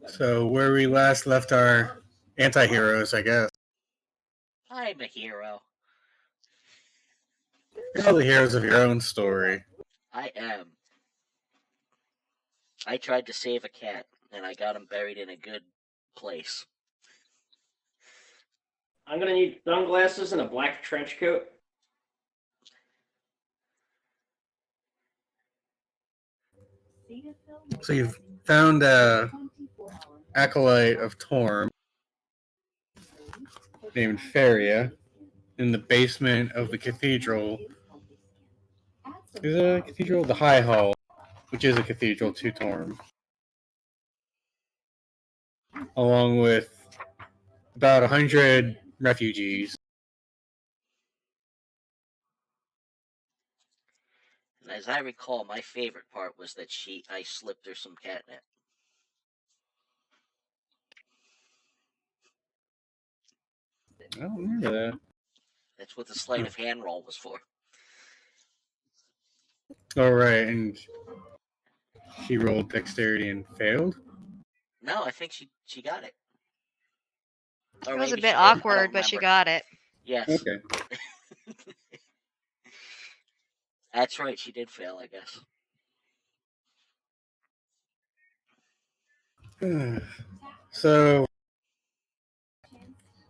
So where we last left our anti-heroes, I guess. I'm a hero. You're all the heroes of your own story. I am. I tried to save a cat, and I got him buried in a good place. I'm gonna need sunglasses and a black trench coat. So you've found a acolyte of Torm named Feria in the basement of the cathedral. Is it a cathedral? The High Hall, which is a cathedral to Torm. Along with about 100 refugees. And as I recall, my favorite part was that I slipped her some catnip. I don't remember that. That's what the sleight of hand roll was for. Oh, right, and she rolled dexterity and failed? No, I think she got it. It was a bit awkward, but she got it. Yes. Okay. That's right, she did fail, I guess. So,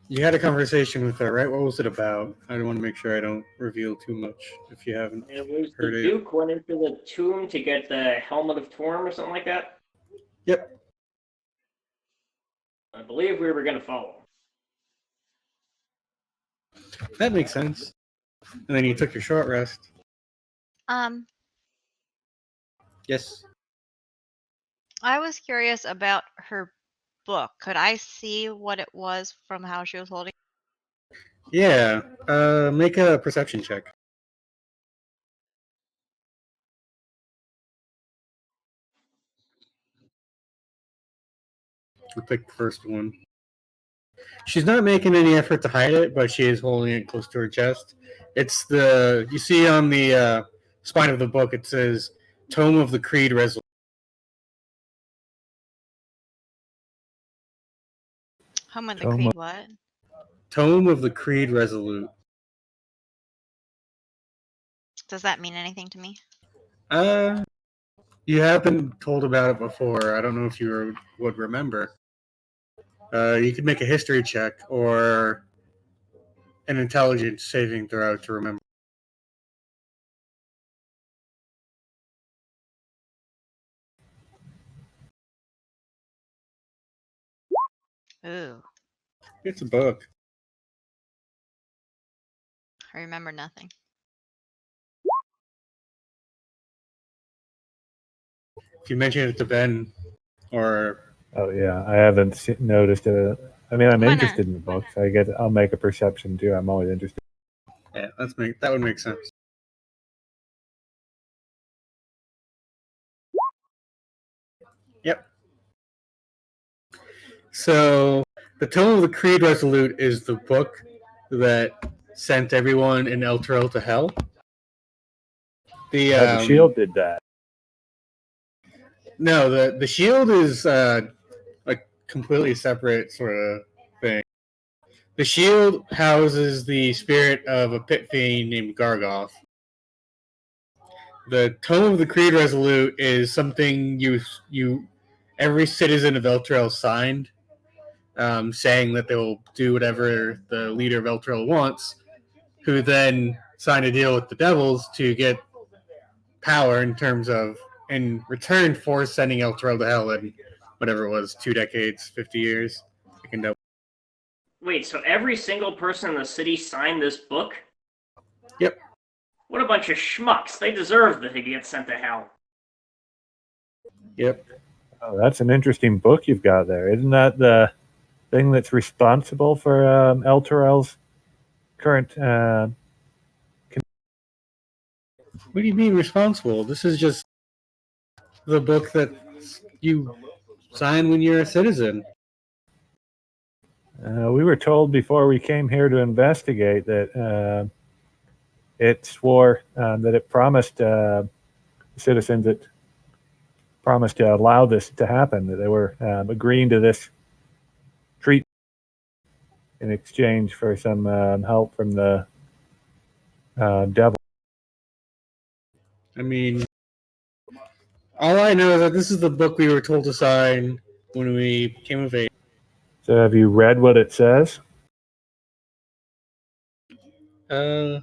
you had a conversation with her, right? What was it about? I want to make sure I don't reveal too much if you haven't It was heard the it. Duke went into the tomb to get the Helmet of Torm or something like that. Yep. I believe we were going to follow. That makes sense. And then you took your short rest. Yes. I was curious about her book. Could I see what it was from how she was holding? Yeah. Make a perception check. We'll pick the first one. She's not making any effort to hide it, but she is holding it close to her chest. It's you see on the spine of the book, it says Tome of the Creed Resolute. Home of the Creed, what? Tome of the Creed Resolute. Does that mean anything to me? You have been told about it before. I don't know if you would remember. You could make a history check or an intelligence saving throw to remember. Ooh, It's a book. I remember nothing. If you mention it to Ben, or oh yeah, I haven't noticed it. I mean, I'm interested in the books. I'll make a perception too. I'm always interested. Yeah, that would make sense. Yep. So, the Tome of the Creed Resolute is the book that sent everyone in Elturel to hell. The shield did that. No, the shield is a completely separate sort of thing. The shield houses the spirit of a pit fiend named Gargoth. The Tome of the Creed Resolute is something you every citizen of Elturel signed, saying that they will do whatever the leader of Elturel wants, who then signed a deal with the devils to get power in return for sending Elturel to hell in whatever it was, 2 decades, 50 years. I can double. Wait, so every single person in the city signed this book? Yep. What a bunch of schmucks. They deserve to get sent to hell. Yep. Oh, that's an interesting book you've got there. Isn't that the thing that's responsible for Elturel's current... What do you mean responsible? This is just the book that you sign when you're a citizen. We were told before we came here to investigate that it swore that it promised citizens that promised to allow this to happen, that they were agreeing to this treatment in exchange for some help from the devil. I mean, all I know is that this is the book we were told to sign when we came of age. So have you read what it says? Yeah,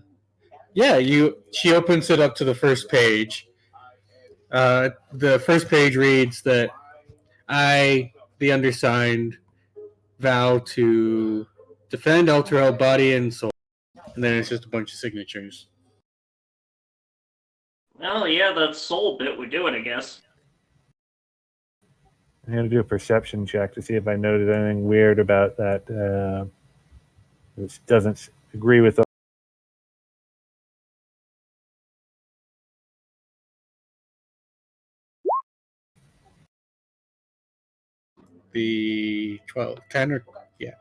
she opens it up to the first page. The first page reads that I, the undersigned, vow to defend Elturel body and soul. And then it's just a bunch of signatures. Oh yeah, that soul bit would do it, I guess. I'm going to do a perception check to see if I noted anything weird about that. Which doesn't agree with. The 12, 10 or, yeah.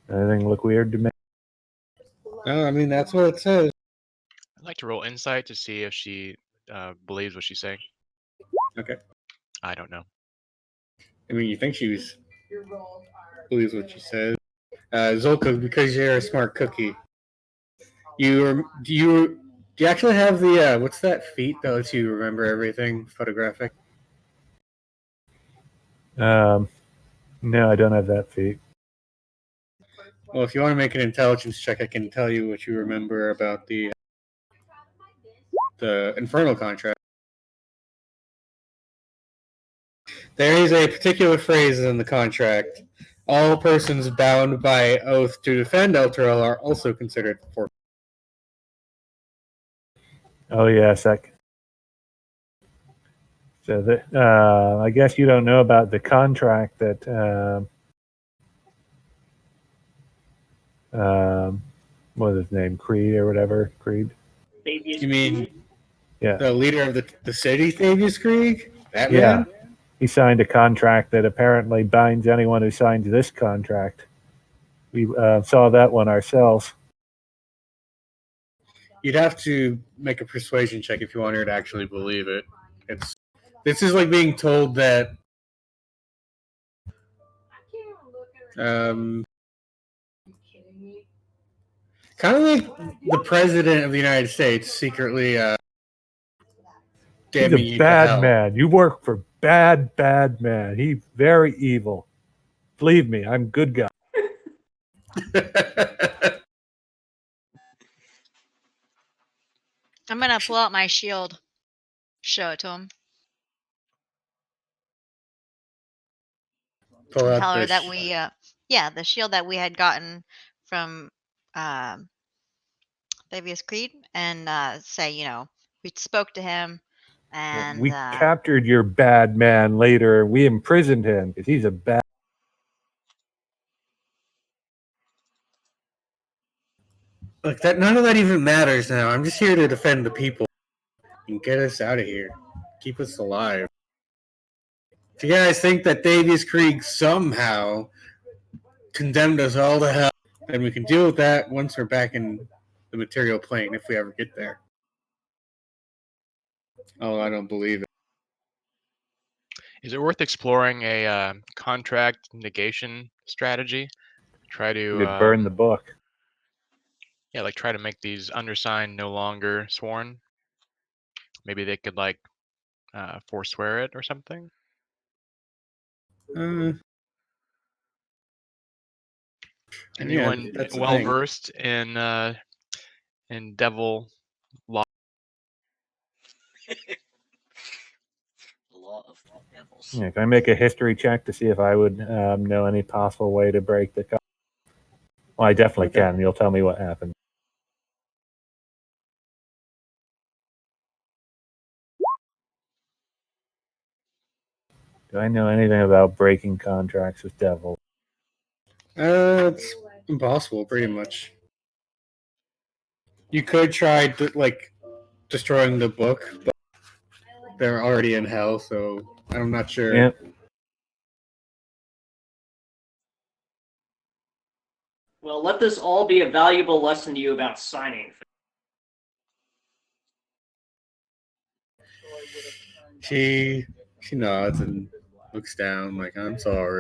Anything look weird to me? No, I mean, that's what it says. I'd like to roll insight to see if she believes what she's saying. Okay. I don't know. I mean, you think she believes what she says. Zolka, because you're a smart cookie, do you actually have the what's that feat that lets you remember everything photographic? No, I don't have that feat. Well, if you want to make an intelligence check, I can tell you what you remember about the infernal contract. There is a particular phrase in the contract. All persons bound by oath to defend Elturel are also considered for. Oh yes, so I guess you don't know about the contract that what was his name, Creed or whatever, Creed. You mean Yeah, the leader of the city, Thavius Krieg? That yeah. man? He signed a contract that apparently binds anyone who signs this contract. We saw that one ourselves. You'd have to make a persuasion check if you want her to actually believe it. This is like being told that kind of like the president of the United States secretly He's damning a you to bad hell. man. You work for bad man. He's very evil. Believe me, I'm good guy. I'm gonna pull out my shield. Show it to him. Pull out Tell her the that we, the shield that we had gotten from Thavius Creed, and say, we spoke to him, and We captured your bad man later. We imprisoned him because he's a bad. Look, that none of that even matters now. I'm just here to defend the people and get us out of here. Keep us alive. If you guys think that Thavius Krieg somehow condemned us all to hell, then we can deal with that once we're back in the material plane, if we ever get there. Oh, I don't believe it. Is it worth exploring a contract negation strategy? Try to burn the book. Yeah, like try to make these undersigned no longer sworn. Maybe they could like forswear it or something. Anyone well versed in devil law? The law of devils. Yeah, can I make a history check to see if I would know any possible way to break the contract? Well, I definitely can. You'll tell me what happened. Do I know anything about breaking contracts with devils? It's impossible, pretty much. You could try destroying the book, but they're already in hell, so I'm not sure. Yeah. Well, let this all be a valuable lesson to you about signing. She nods and looks down like, I'm sorry.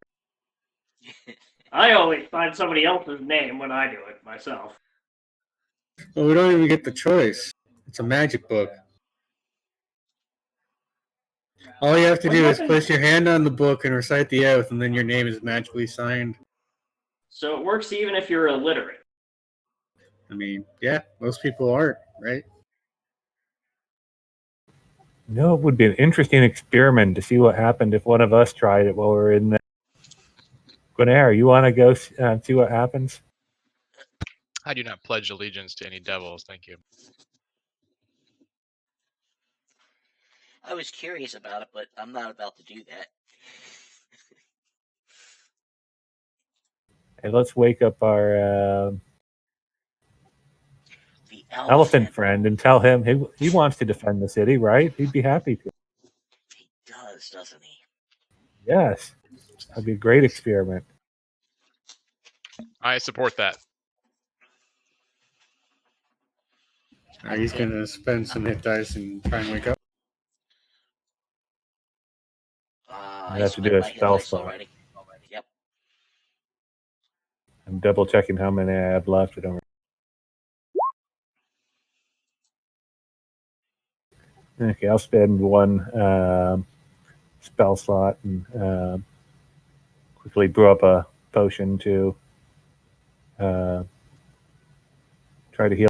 I always find somebody else's name when I do it myself. Well, we don't even get the choice. It's a magic book. All you have to do is place your hand on the book and recite the oath, and then your name is magically signed. So it works even if you're illiterate. I mean, yeah, most people aren't, right? It would be an interesting experiment to see what happened if one of us tried it while we're in there. Guinair, you want to go see what happens? I do not pledge allegiance to any devils, thank you. I was curious about it, but I'm not about to do that. Hey, let's wake up our The elephant friend and tell him he wants to defend the city, right? He'd be happy to. He does, doesn't he? Yes. That'd be a great experiment. I support that. He's going to spend some hit dice and try and wake up. You have to do a spell slot. Already. Yep. I'm double checking how many I have left. I don't. Okay, I'll spend one spell slot and quickly brew up a potion to try to heal.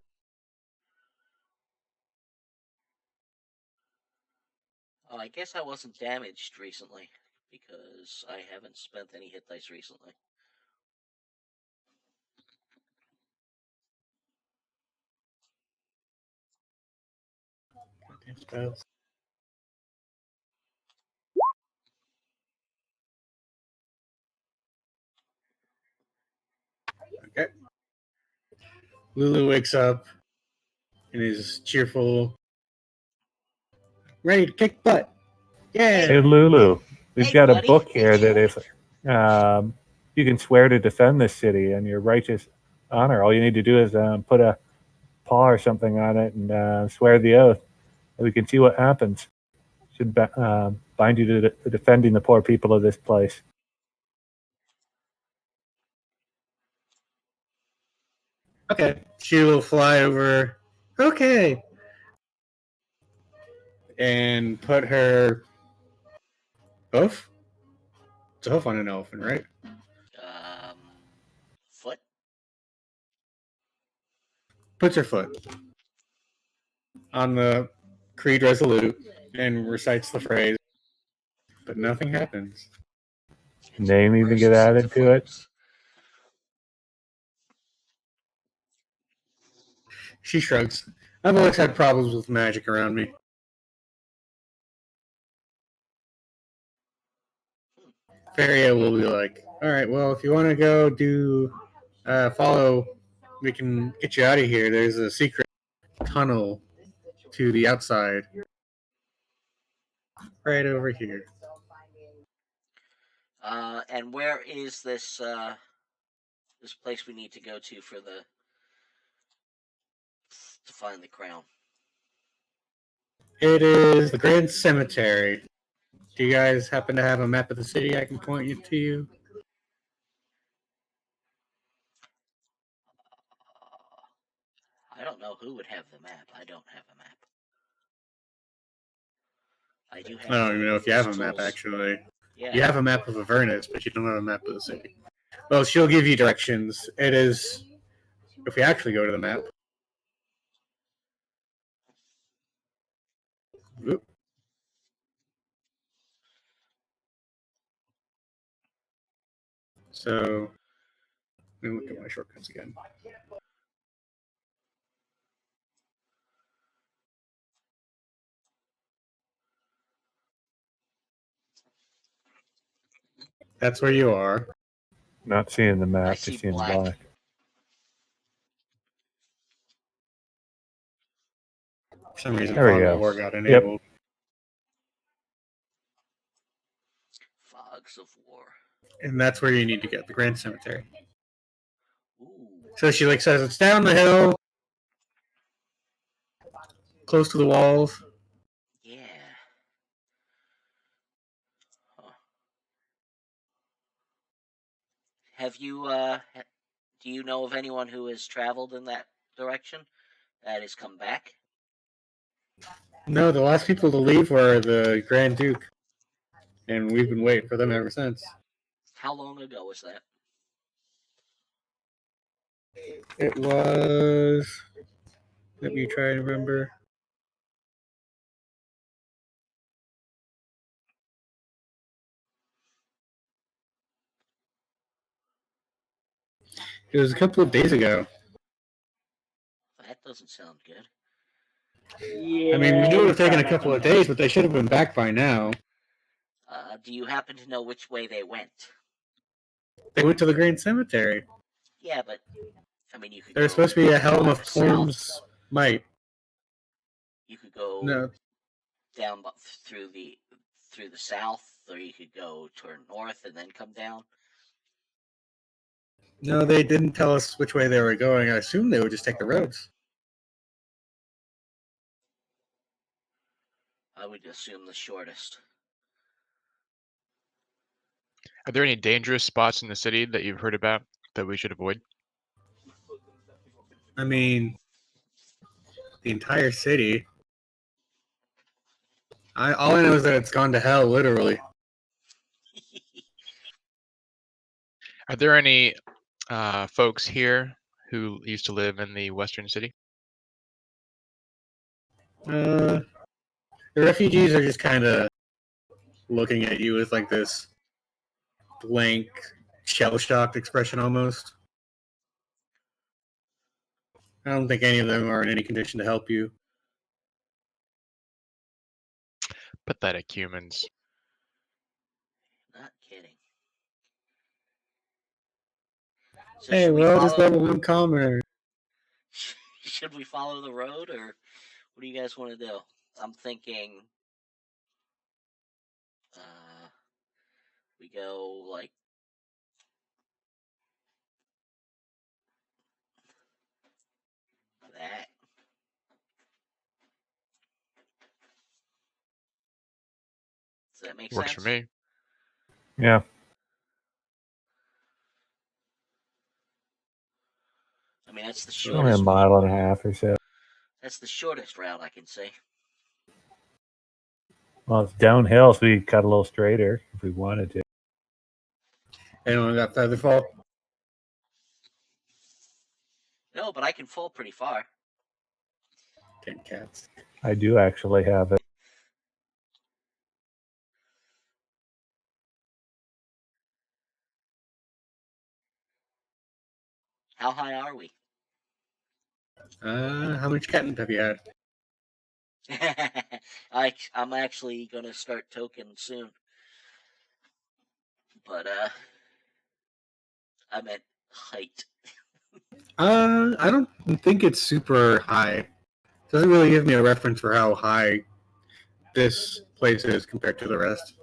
Oh, I guess I wasn't damaged recently because I haven't spent any hit dice recently. Spells. Okay. Lulu wakes up and is cheerful, ready to kick butt. Yeah. Hey, Lulu, we've got buddy. a book here that if you can swear to defend this city and your righteous honor, all you need to do is put a paw or something on it and swear the oath. And we can see what happens. Should bind you to defending the poor people of this place. Okay. She will fly over. Okay. And put her hoof? It's a hoof on an elephant, right? Foot? Puts her foot on the Creed Resolute and recites the phrase, but nothing happens. Name even get added to it? She shrugs. I've always had problems with magic around me. Feria will be like, alright, well, if you want to go do follow, we can get you out of here. There's a secret tunnel to the outside. Right over here. And where is this this place we need to go to to find the crown? It is the Grand Cemetery. Do you guys happen to have a map of the city I can point you to? I don't know who would have the map. I don't have a map. I do have. I don't even know if you have a map, actually. Yeah. You have a map of Avernus, but you don't have a map of the city. Well, she'll give you directions. It is, if we actually go to the map. Oop. So, let me look at my shortcuts again. That's where you are. Not seeing the map, see just seeing black. black. For some reason, There we Fog go. of War got enabled. Fogs of War. And that's where you need to get the Grand Cemetery. Ooh. So she like says it's down the hill, close to the walls. Yeah. Huh. Have you do you know of anyone who has traveled in that direction that has come back? No, the last people to leave were the Grand Duke, and we've been waiting for them ever since. How long ago was that? It was. Let me try and remember. It was a couple of days ago. That doesn't sound good. Yeah. I mean, we knew it would have taken a that couple of doesn't- days, but they should have been back by now. Do you happen to know which way they went? They went to the Grand Cemetery. Yeah, but I mean, you could. There's go supposed to be a Helm of south. Torm's Might. You could go No, down through the south, or you could go turn north and then come down. no, they didn't tell us which way they were going. I assumed they would just take the roads. I would assume the shortest. Are there any dangerous spots in the city that you've heard about that we should avoid? I mean, the entire city. All I know is that it's gone to hell, literally. Are there any folks here who used to live in the western city? The refugees are just kind of looking at you with like this blank, shell-shocked expression almost. I don't think any of them are in any condition to help you. Pathetic humans. Not kidding. So Hey, should we we're all just follow? level 1 commoners. Should we follow the road, or what do you guys want to do? I'm thinking we go like that. Does that make Works sense? for me. Yeah. I mean, that's the Only a shortest. mile and a half or so. That's the shortest route I can see. Well, it's downhill, so we could cut a little straighter if we wanted to. Anyone got Featherfall? No, but I can fall pretty far. 10 cats. I do actually have it. How high are we? How much catnip have you had? I'm actually gonna start token soon. But I'm at height. I don't think it's super high. Doesn't really give me a reference for how high this place is compared to the rest.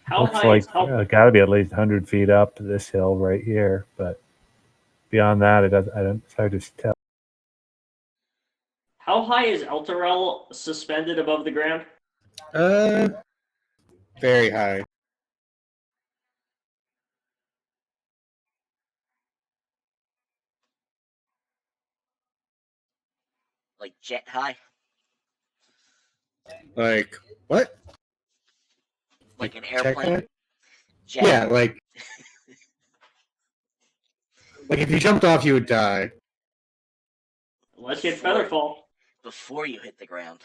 How Looks high like is how, got to be at least 100 feet up this hill right here, but beyond that, it's hard to tell. how high is Elturel suspended above the ground? Very high. Like jet high? Like, what? Like an check airplane? high? Jet. Yeah, like if you jumped off, you would die. Let's get Featherfall. Before you hit the ground.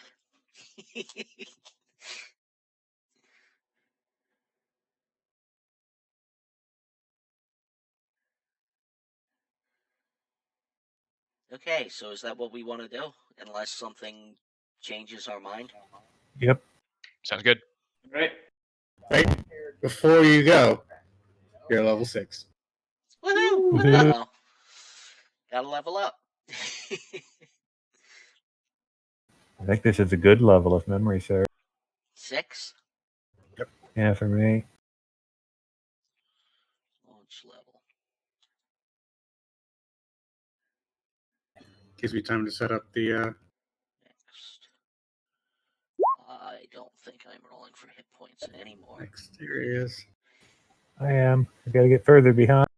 Okay, so is that what we want to do? Unless something changes our mind? Yep. Sounds good. Right? Right? Before you go, you're level 6. Woohoo! Woohoo. Uh-oh. Gotta level up. I think this is a good level if memory serves. 6? Yeah, for me. Launch level. Gives me time to set up the. Next. I don't think I'm rolling for hit points anymore. Next areas. I am. I gotta get further behind.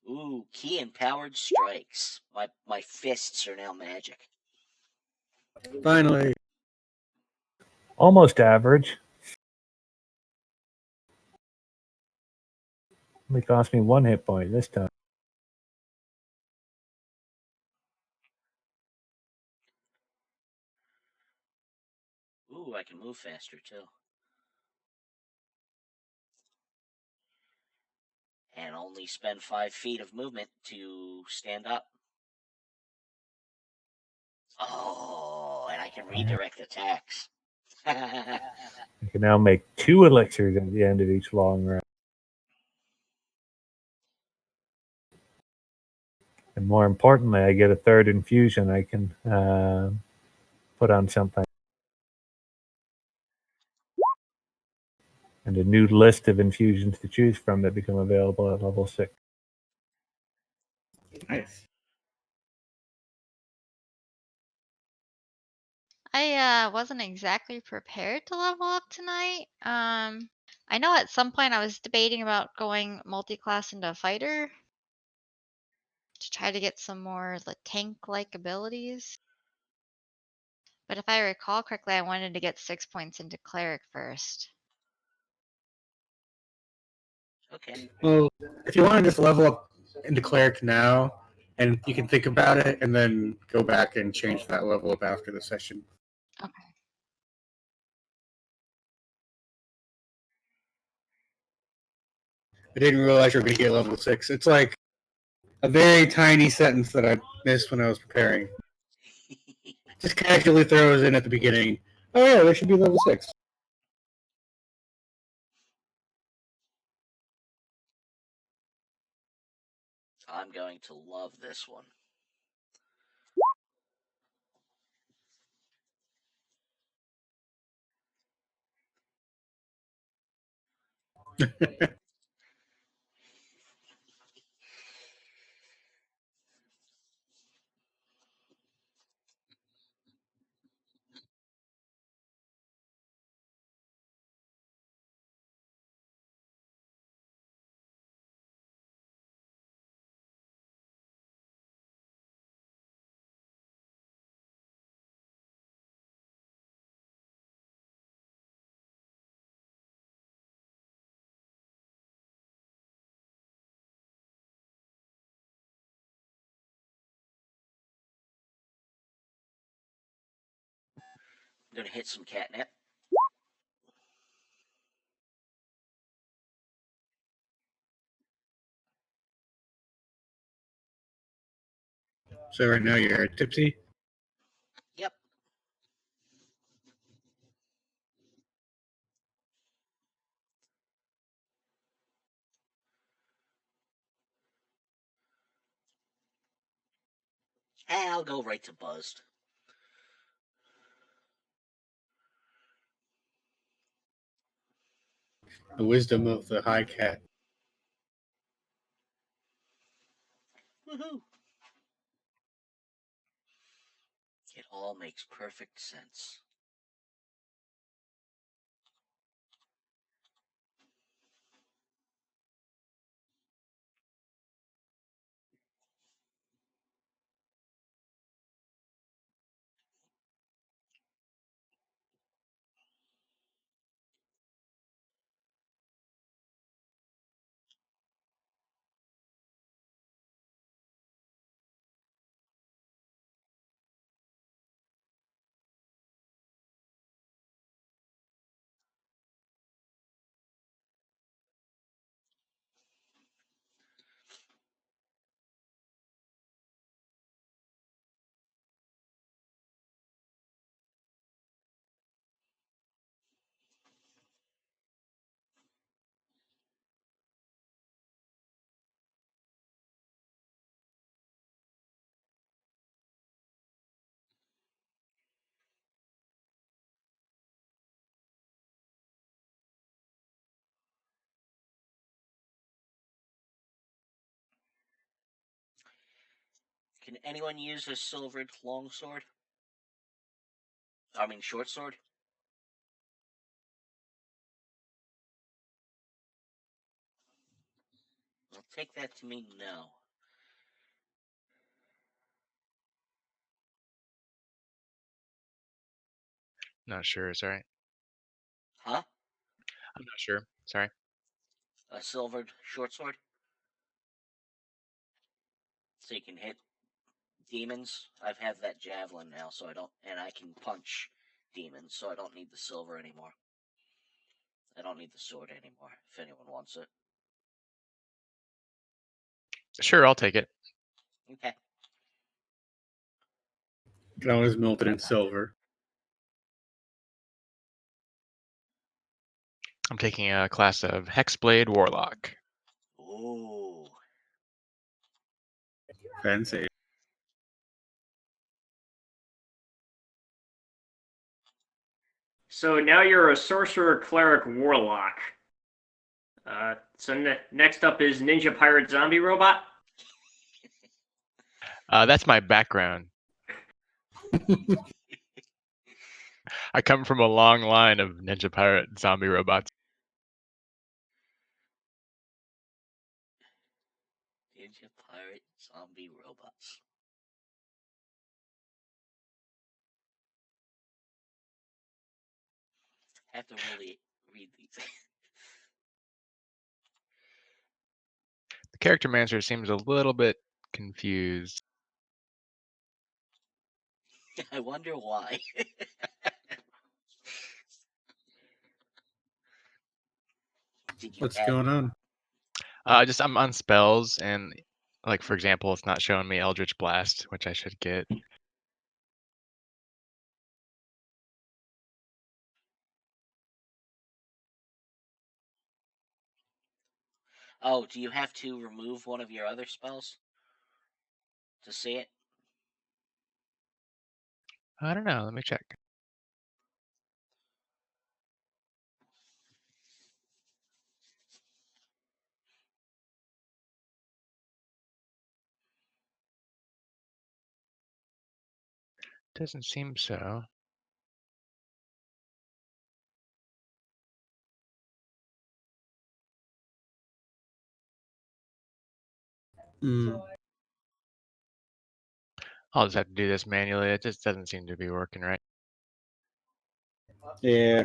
Ooh, key empowered strikes. My fists are now magic. Finally. Almost average. Only cost me 1 hit point this time. Ooh, I can move faster too. And only spend 5 feet of movement to stand up. Oh, and I can redirect attacks. I can now make 2 elixirs at the end of each long rest. And more importantly, I get a 3rd infusion I can put on something. And a new list of infusions to choose from that become available at level 6. Nice. I wasn't exactly prepared to level up tonight. I know at some point I was debating about going multi-class into fighter to try to get some more tank-like abilities. But if I recall correctly, I wanted to get 6 points into cleric first. Okay. Well, if you want to just level up into cleric now, and you can think about it, and then go back and change that level up after the session. Okay. I didn't realize you were going to get level 6. It's like a very tiny sentence that I missed when I was preparing. Just casually throws in at the beginning. Oh yeah, there should be level 6. I'm going to love this one. I'm going to hit some catnip. So right now you're tipsy. Yep. And I'll go right to buzzed. The wisdom of the high cat. Woohoo! It all makes perfect sense. Can anyone use a silvered longsword? Short sword? I'll take that to mean no. Not sure. Sorry. Huh? I'm not sure. Sorry. A silvered short sword? So you can hit demons. I've had that javelin now, so I don't, and I can punch demons, so I don't need the silver anymore. I don't need the sword anymore, if anyone wants it. Sure, I'll take it. Okay. You can always melt it in silver. I'm taking a class of Hexblade Warlock. Ooh. Fancy. So now you're a sorcerer, cleric, warlock. So next up is ninja pirate zombie robot. That's my background. I come from a long line of ninja pirate zombie robots. Ninja pirate zombie robots. I have to really read these. The character manager seems a little bit confused. I wonder why. Did you What's add? going on? I'm on spells, and like for example, it's not showing me Eldritch Blast, which I should get. Oh, do you have to remove one of your other spells to see it? I don't know. Let me check. Doesn't seem so. Mm. I'll just have to do this manually. It just doesn't seem to be working right. Yeah.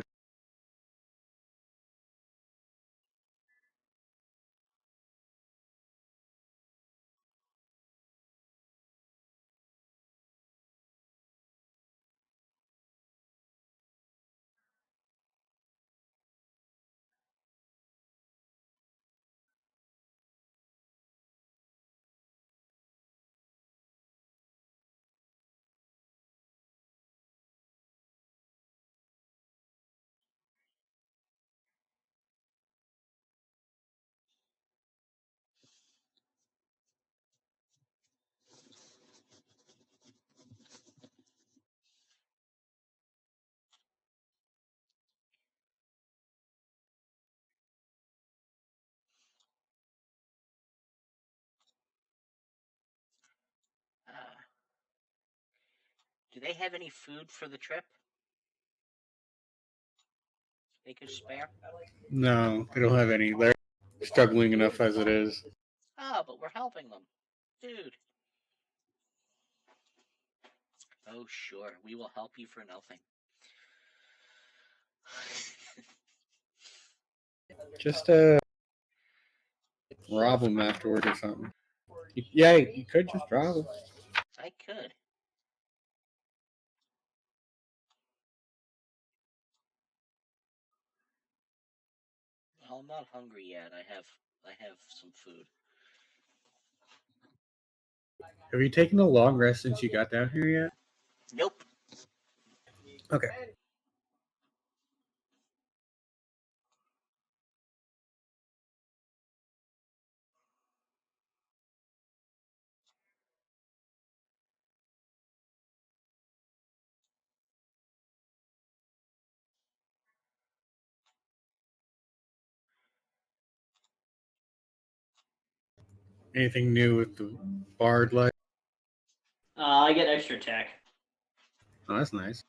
Do they have any food for the trip? They could spare? No, they don't have any. They're struggling enough as it is. Ah, but we're helping them. Dude. Oh, sure. We will help you for nothing. Just rob them afterward or something. Yeah, you could just rob them. I could. Well, I'm not hungry yet. I have some food. Have you taken a long rest since you got down here yet? Nope. Okay. Anything new with the bard life? I get extra attack. Oh, that's nice.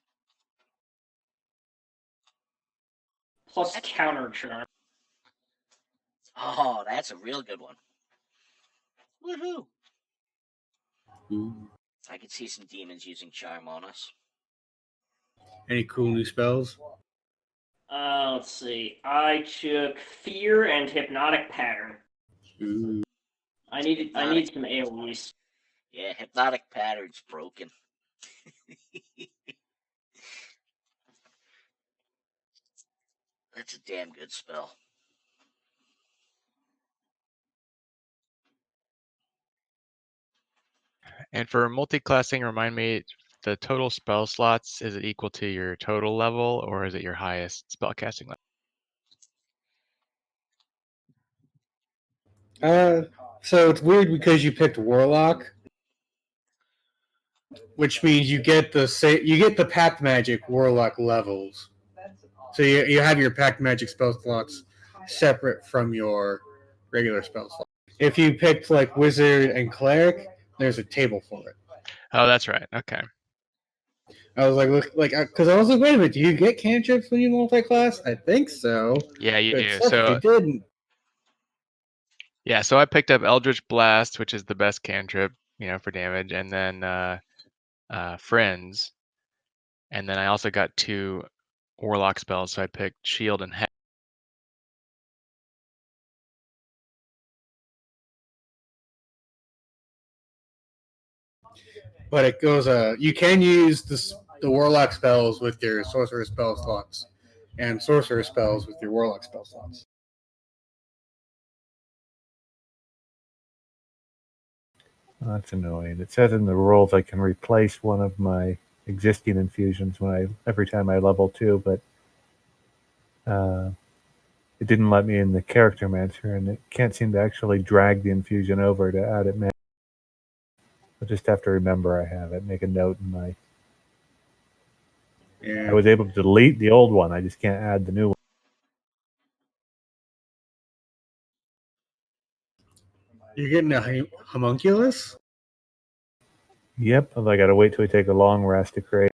Plus counter charm. Oh, that's a real good one. Woohoo! Ooh. I could see some demons using charm on us. Any cool new spells? Let's see. I took Fear and Hypnotic Pattern. Ooh. I need some AoEs. Yeah, Hypnotic Pattern's broken. That's a damn good spell. And for multi-classing, remind me, the total spell slots, is it equal to your total level, or is it your highest spellcasting level? So it's weird because you picked Warlock, which means you get the Pact Magic Warlock levels. So you have your Pact Magic spell slots separate from your regular spell slots. If you picked like Wizard and Cleric, there's a table for it. Oh, that's right. Okay. I was because I was like, wait a minute, do you get cantrips when you multi-class? I think so. Yeah, you But do. it sucks if So you didn't. yeah, so I picked up Eldritch Blast, which is the best cantrip, for damage, and then Friends, and then I also got 2 Warlock spells, so I picked Shield and Hex. But it goes. You can use the Warlock spells with your Sorcerer spell slots, and Sorcerer spells with your Warlock spell slots. Oh, that's annoying. It says in the rules I can replace one of my existing infusions every time I level 2, but it didn't let me in the Character Mancer, and it can't seem to actually drag the infusion over to add it manually. I just have to remember I have it. Make a note in my. Yeah. I was able to delete the old one. I just can't add the new one. You're getting a homunculus? Yep, I got to wait till we take a long rest to create.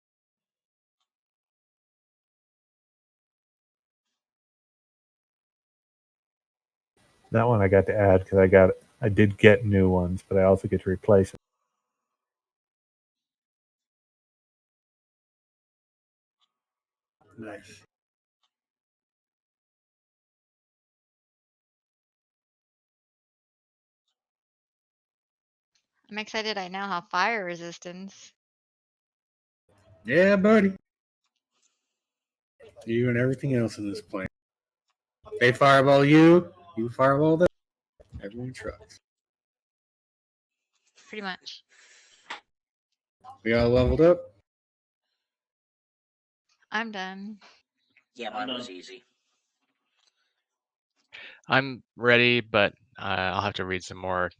That one I got to add because I did get new ones, but I also get to replace them. Nice. I'm excited I now have fire resistance. Yeah, buddy. You and everything else in this plane. They fireball you, you fireball them. Everyone trucks. Pretty much. We all leveled up. I'm done. Yeah, mine was easy. I'm ready, but I'll have to read some more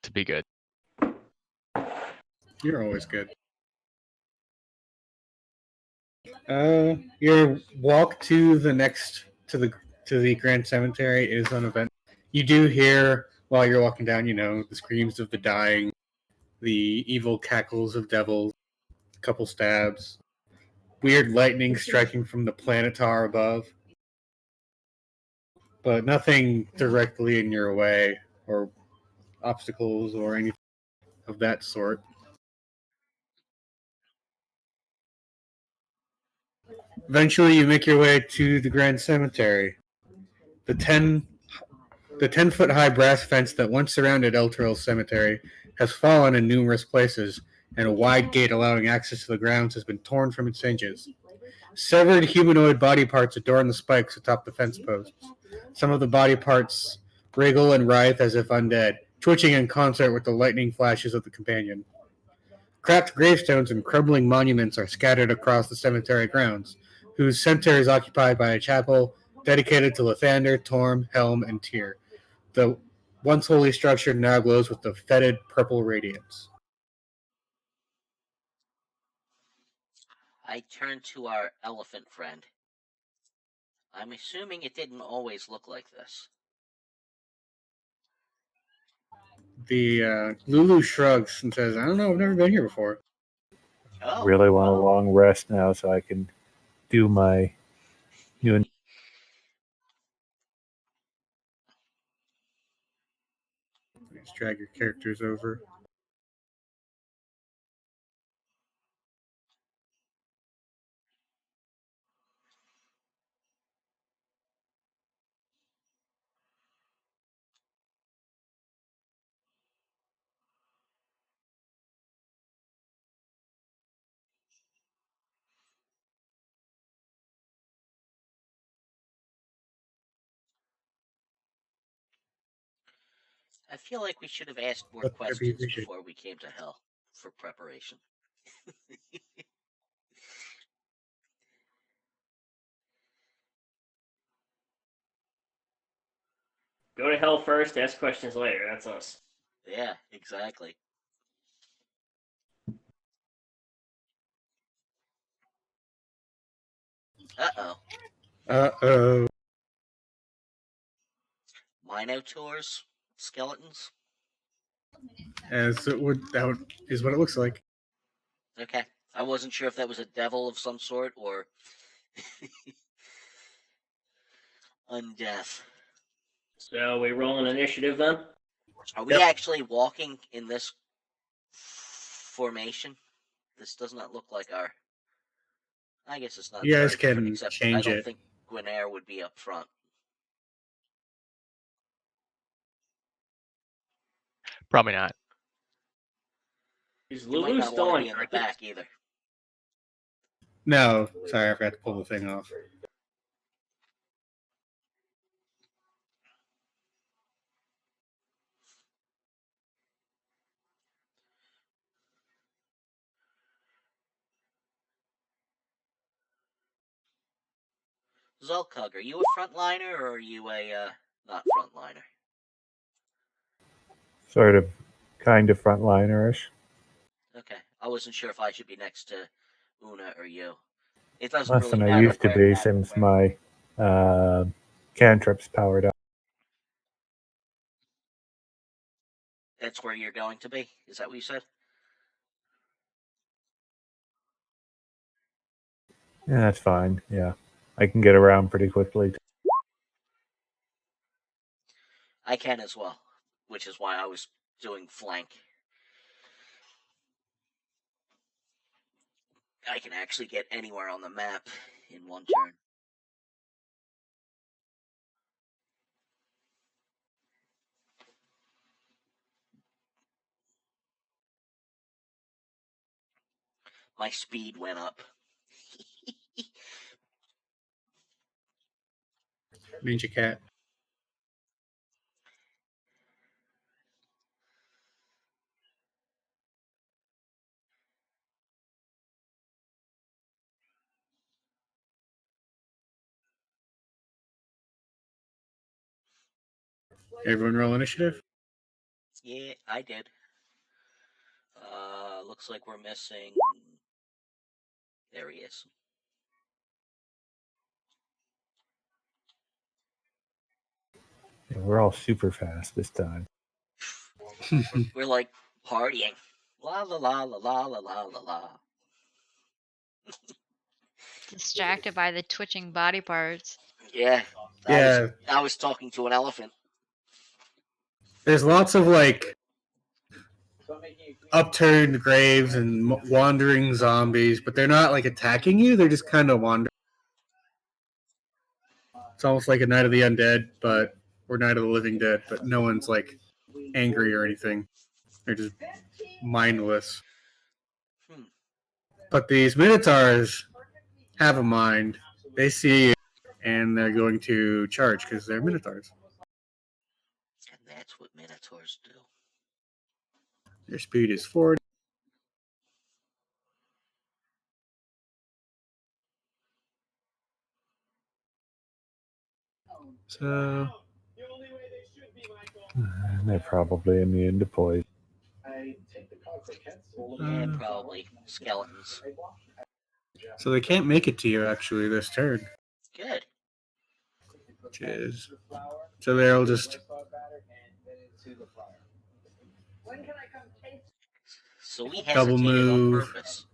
to be good. You're always good. Your walk to the Grand Cemetery is an event. You do hear while you're walking down, the screams of the dying, the evil cackles of devils, a couple stabs, weird lightning striking from the planetar above, but nothing directly in your way or obstacles or anything of that sort. Eventually, you make your way to the Grand Cemetery. The 10-foot high brass fence that once surrounded El Terrell Cemetery has fallen in numerous places, and a wide gate allowing access to the grounds has been torn from its hinges. Severed humanoid body parts adorn the spikes atop the fence posts. Some of the body parts wriggle and writhe as if undead, twitching in concert with the lightning flashes of the companion. Cracked gravestones and crumbling monuments are scattered across the cemetery grounds, whose center is occupied by a chapel dedicated to Lathander, Torm, Helm, and Tyr. The once holy structure now glows with the fetid purple radiance. I turned to our elephant friend. I'm assuming it didn't always look like this. the Lulu shrugs and says, "I don't know. I've never been here before." Oh, Really want a long rest now so I can do my new. Just drag your characters over. I feel like we should have asked more Let there be questions vision. before we came to hell for preparation. Go to hell first, ask questions later. That's us. Yeah, exactly. Uh-oh. Uh-oh. Minotaurs? Skeletons? As it would, is what it looks like. Okay. I wasn't sure if that was a devil of some sort or undeath. So we roll an initiative then? Are we actually walking in this formation? This does not look like our... I guess it's not You guys very different, can except I change don't it. think Gwenair would be up front. Probably not. Is You might Lulu not still want to on be in the target? back either. No, sorry, I forgot to pull the thing off. Zulkug, are you a frontliner or are you a not frontliner? Sort of, kind of frontlinerish. Okay, I wasn't sure if I should be next to Una or you. It doesn't Less really than I matter used to where. be since my cantrips powered up. That's where you're going to be? Is that what you said? Yeah, that's fine. Yeah, I can get around pretty quickly. I can as well, which is why I was doing flank. I can actually get anywhere on the map in one turn. My speed went up. Ninja cat. Everyone roll initiative. Yeah, I did. Looks like we're missing... There he is. Yeah, we're all super fast this time. We're like partying. La la la la la la la la la. Distracted by the twitching body parts. Yeah. Yeah. I was talking to an elephant. There's lots of like upturned graves and wandering zombies, but they're not like attacking you. They're just kind of wandering. It's almost like a Night of the Undead, or Night of the Living Dead, but no one's like angry or anything. They're just mindless. But these Minotaurs have a mind. They see you, and they're going to charge because they're Minotaurs. And that's what Minotaurs do. Their speed is 40. So They're probably immune to poison. Yeah, probably. Skeletons. So they can't make it to you actually this turn. Good. Which is so they'll just So we Double hesitated on move. purpose.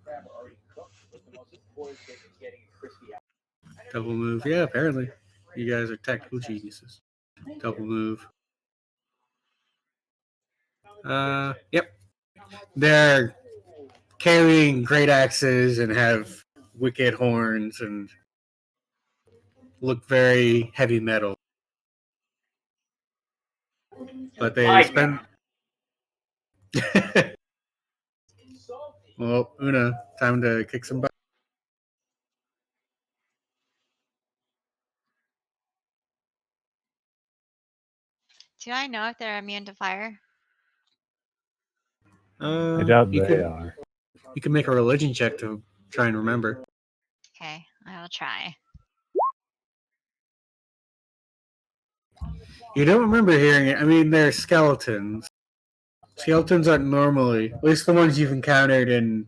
Double move. Yeah, apparently. You guys are tactical geniuses. Double move. Yep. They're carrying great axes and have wicked horns and look very heavy metal. But they Hide spend. Well, Una, time to kick some butt. Do I know if they're immune to fire? I doubt you they can, are. You can make a religion check to try and remember. Okay, I'll try. You don't remember hearing it. I mean, they're skeletons. Skeletons aren't normally, at least the ones you've encountered in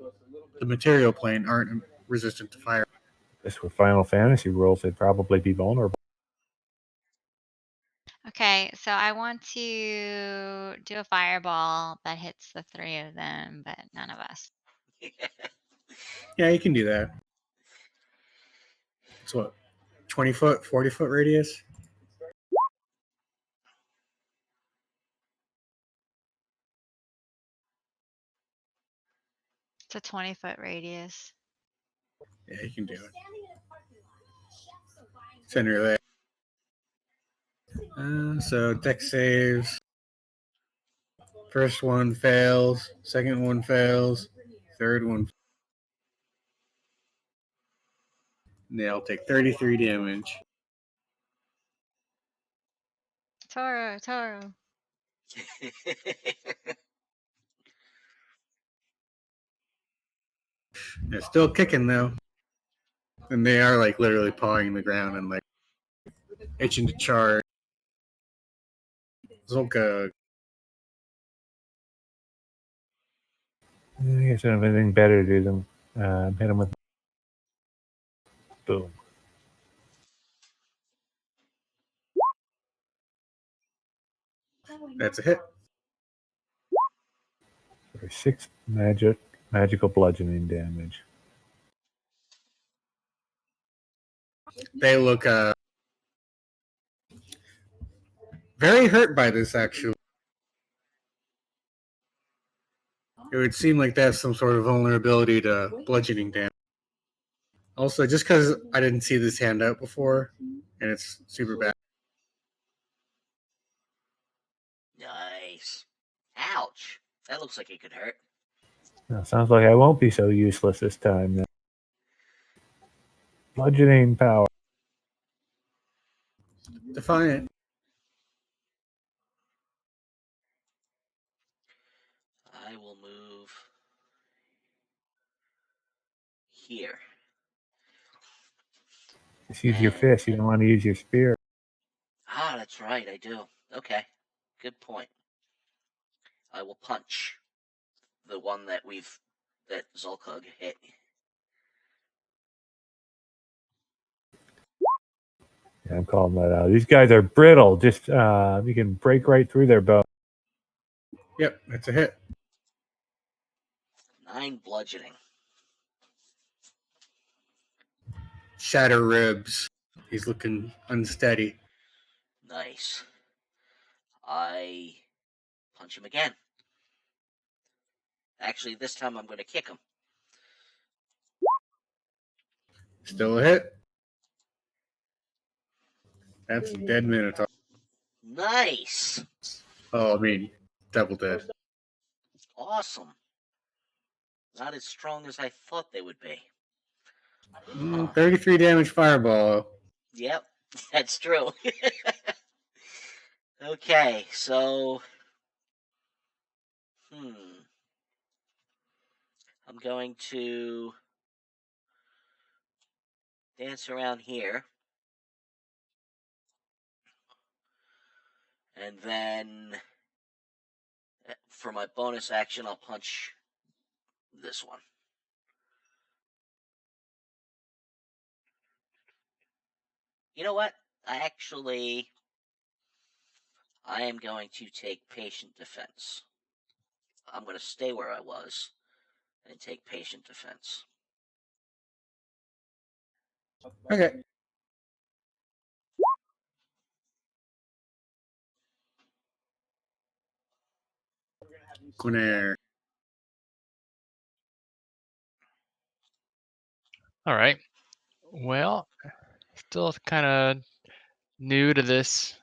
the material plane, aren't resistant to fire. This were Final Fantasy rules, they'd probably be vulnerable. Okay, so I want to do a fireball that hits the 3 of them, but none of us. Yeah, you can do that. It's what, 20 foot, 40 foot radius? It's a 20-foot radius. Yeah, you can do it. Center there. So deck saves. First one fails. Second one fails. Third one. They'll take 33 damage. Toro. They're still kicking though. And they are like literally pawing the ground and like itching to charge. Zolka. I guess I don't have anything better to do than hit them with. Boom. That's a hit. For 6 magical bludgeoning damage. They look very hurt by this actually. It would seem like they have some sort of vulnerability to bludgeoning damage. Also, just because I didn't see this handout before, and it's super bad. Nice. Ouch. That looks like it could hurt. Now, sounds like I won't be so useless this time then. Bludgeoning power. Defiant. I will move here. Just use your fist. You don't want to use your spear. Ah, that's right, I do. Okay, good point. I will punch the one that Zulkug hit. Yeah, I'm calling that out. These guys are brittle. Just you can break right through their bone. Yep, that's a hit. 9 bludgeoning. Shatter ribs. He's looking unsteady. Nice. I punch him again. Actually, this time I'm going to kick him. Still a hit. That's a dead Minotaur. Nice. Oh, I mean, double dead. Awesome. Not as strong as I thought they would be. 33 damage fireball. Yep, that's true. Okay, so I'm going to dance around here. And then for my bonus action, I'll punch this one. You know what? I am going to take patient defense. I'm going to stay where I was. and take patient defense. Okay. Quinair. All right. Well, still kind of new to this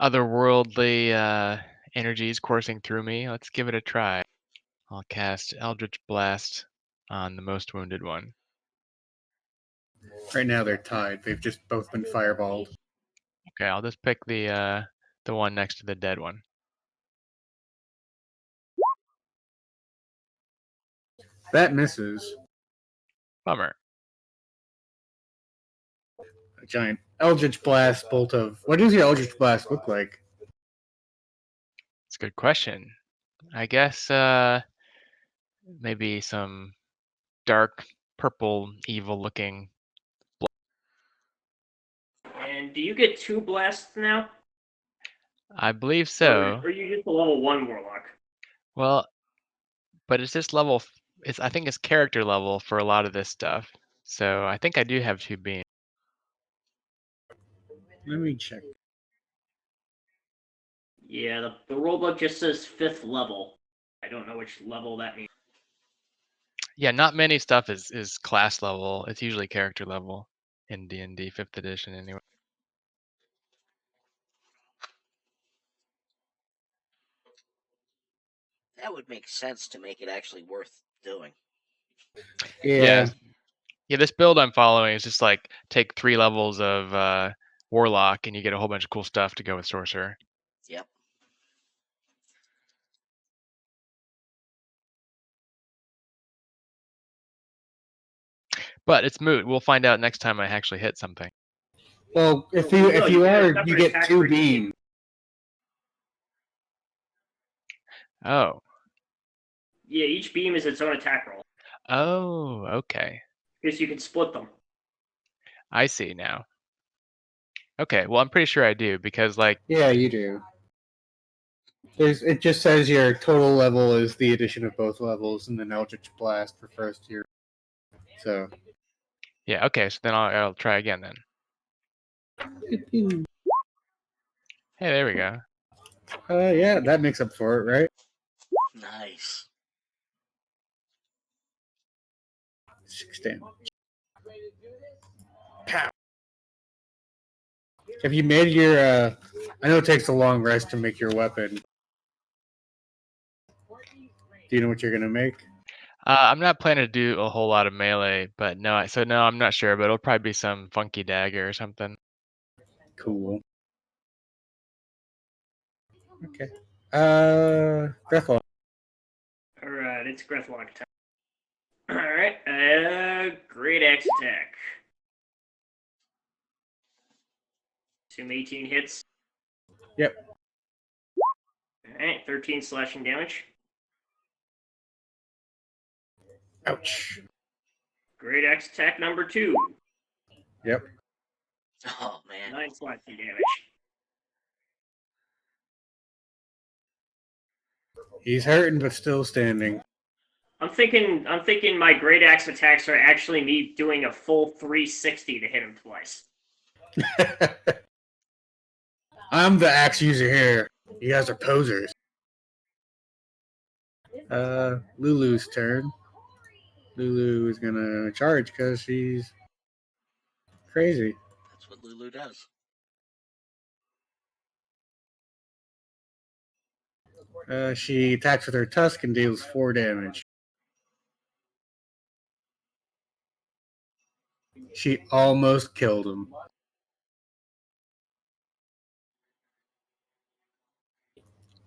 otherworldly energies coursing through me. Let's give it a try. I'll cast Eldritch Blast on the most wounded one. Right now they're tied. They've just both been fireballed. Okay, I'll just pick the one next to the dead one. That misses. Bummer. A giant Eldritch Blast bolt of... What does your Eldritch Blast look like? It's a good question. I guess maybe some dark purple evil looking. And do you get 2 blasts now? I believe so. Or are you just a level 1 warlock? Well, but it's just level. I think it's character level for a lot of this stuff. So I think I do have 2 beams. Let me check. Yeah, the rulebook just says 5th level. I don't know which level that means. Yeah, not many stuff is class level. It's usually character level in D&D 5th edition anyway. That would make sense to make it actually worth doing. Yeah, this build I'm following is just like take 3 levels of warlock and you get a whole bunch of cool stuff to go with sorcerer. Yep. But it's moot. We'll find out next time I actually hit something. Well, if No, you get a are, you separate get attack 2 for each beam. beams. Oh. Yeah, each beam is its own attack roll. Oh, okay. Because you can split them. I see now. Okay, well I'm pretty sure I do because like Yeah, you do. It just says your total level is the addition of both levels, and then Eldritch Blast for first year. So. yeah, okay, so then I'll try again then. Hey, there we go. Yeah, that makes up for it, right? Nice. 6 damage. Pow. Have you made your? I know it takes a long rest to make your weapon. Do you know what you're gonna make? I'm not planning to do a whole lot of melee, but no, I'm not sure, but it'll probably be some funky dagger or something. Cool. Okay. Breathlock. Alright, it's Breathlock time. Alright, great axe attack. Assume 18 hits. Yep. Alright, 13 slashing damage. Ouch. Great axe attack number 2. Yep. Oh man. 9 slashing damage. He's hurting, but still standing. I'm thinking my great axe attacks are actually me doing a full 360 to hit him twice. I'm the axe user here. You guys are posers. Lulu's turn. Lulu is gonna charge because she's crazy. That's what Lulu does. She attacks with her tusk and deals 4 damage. She almost killed him.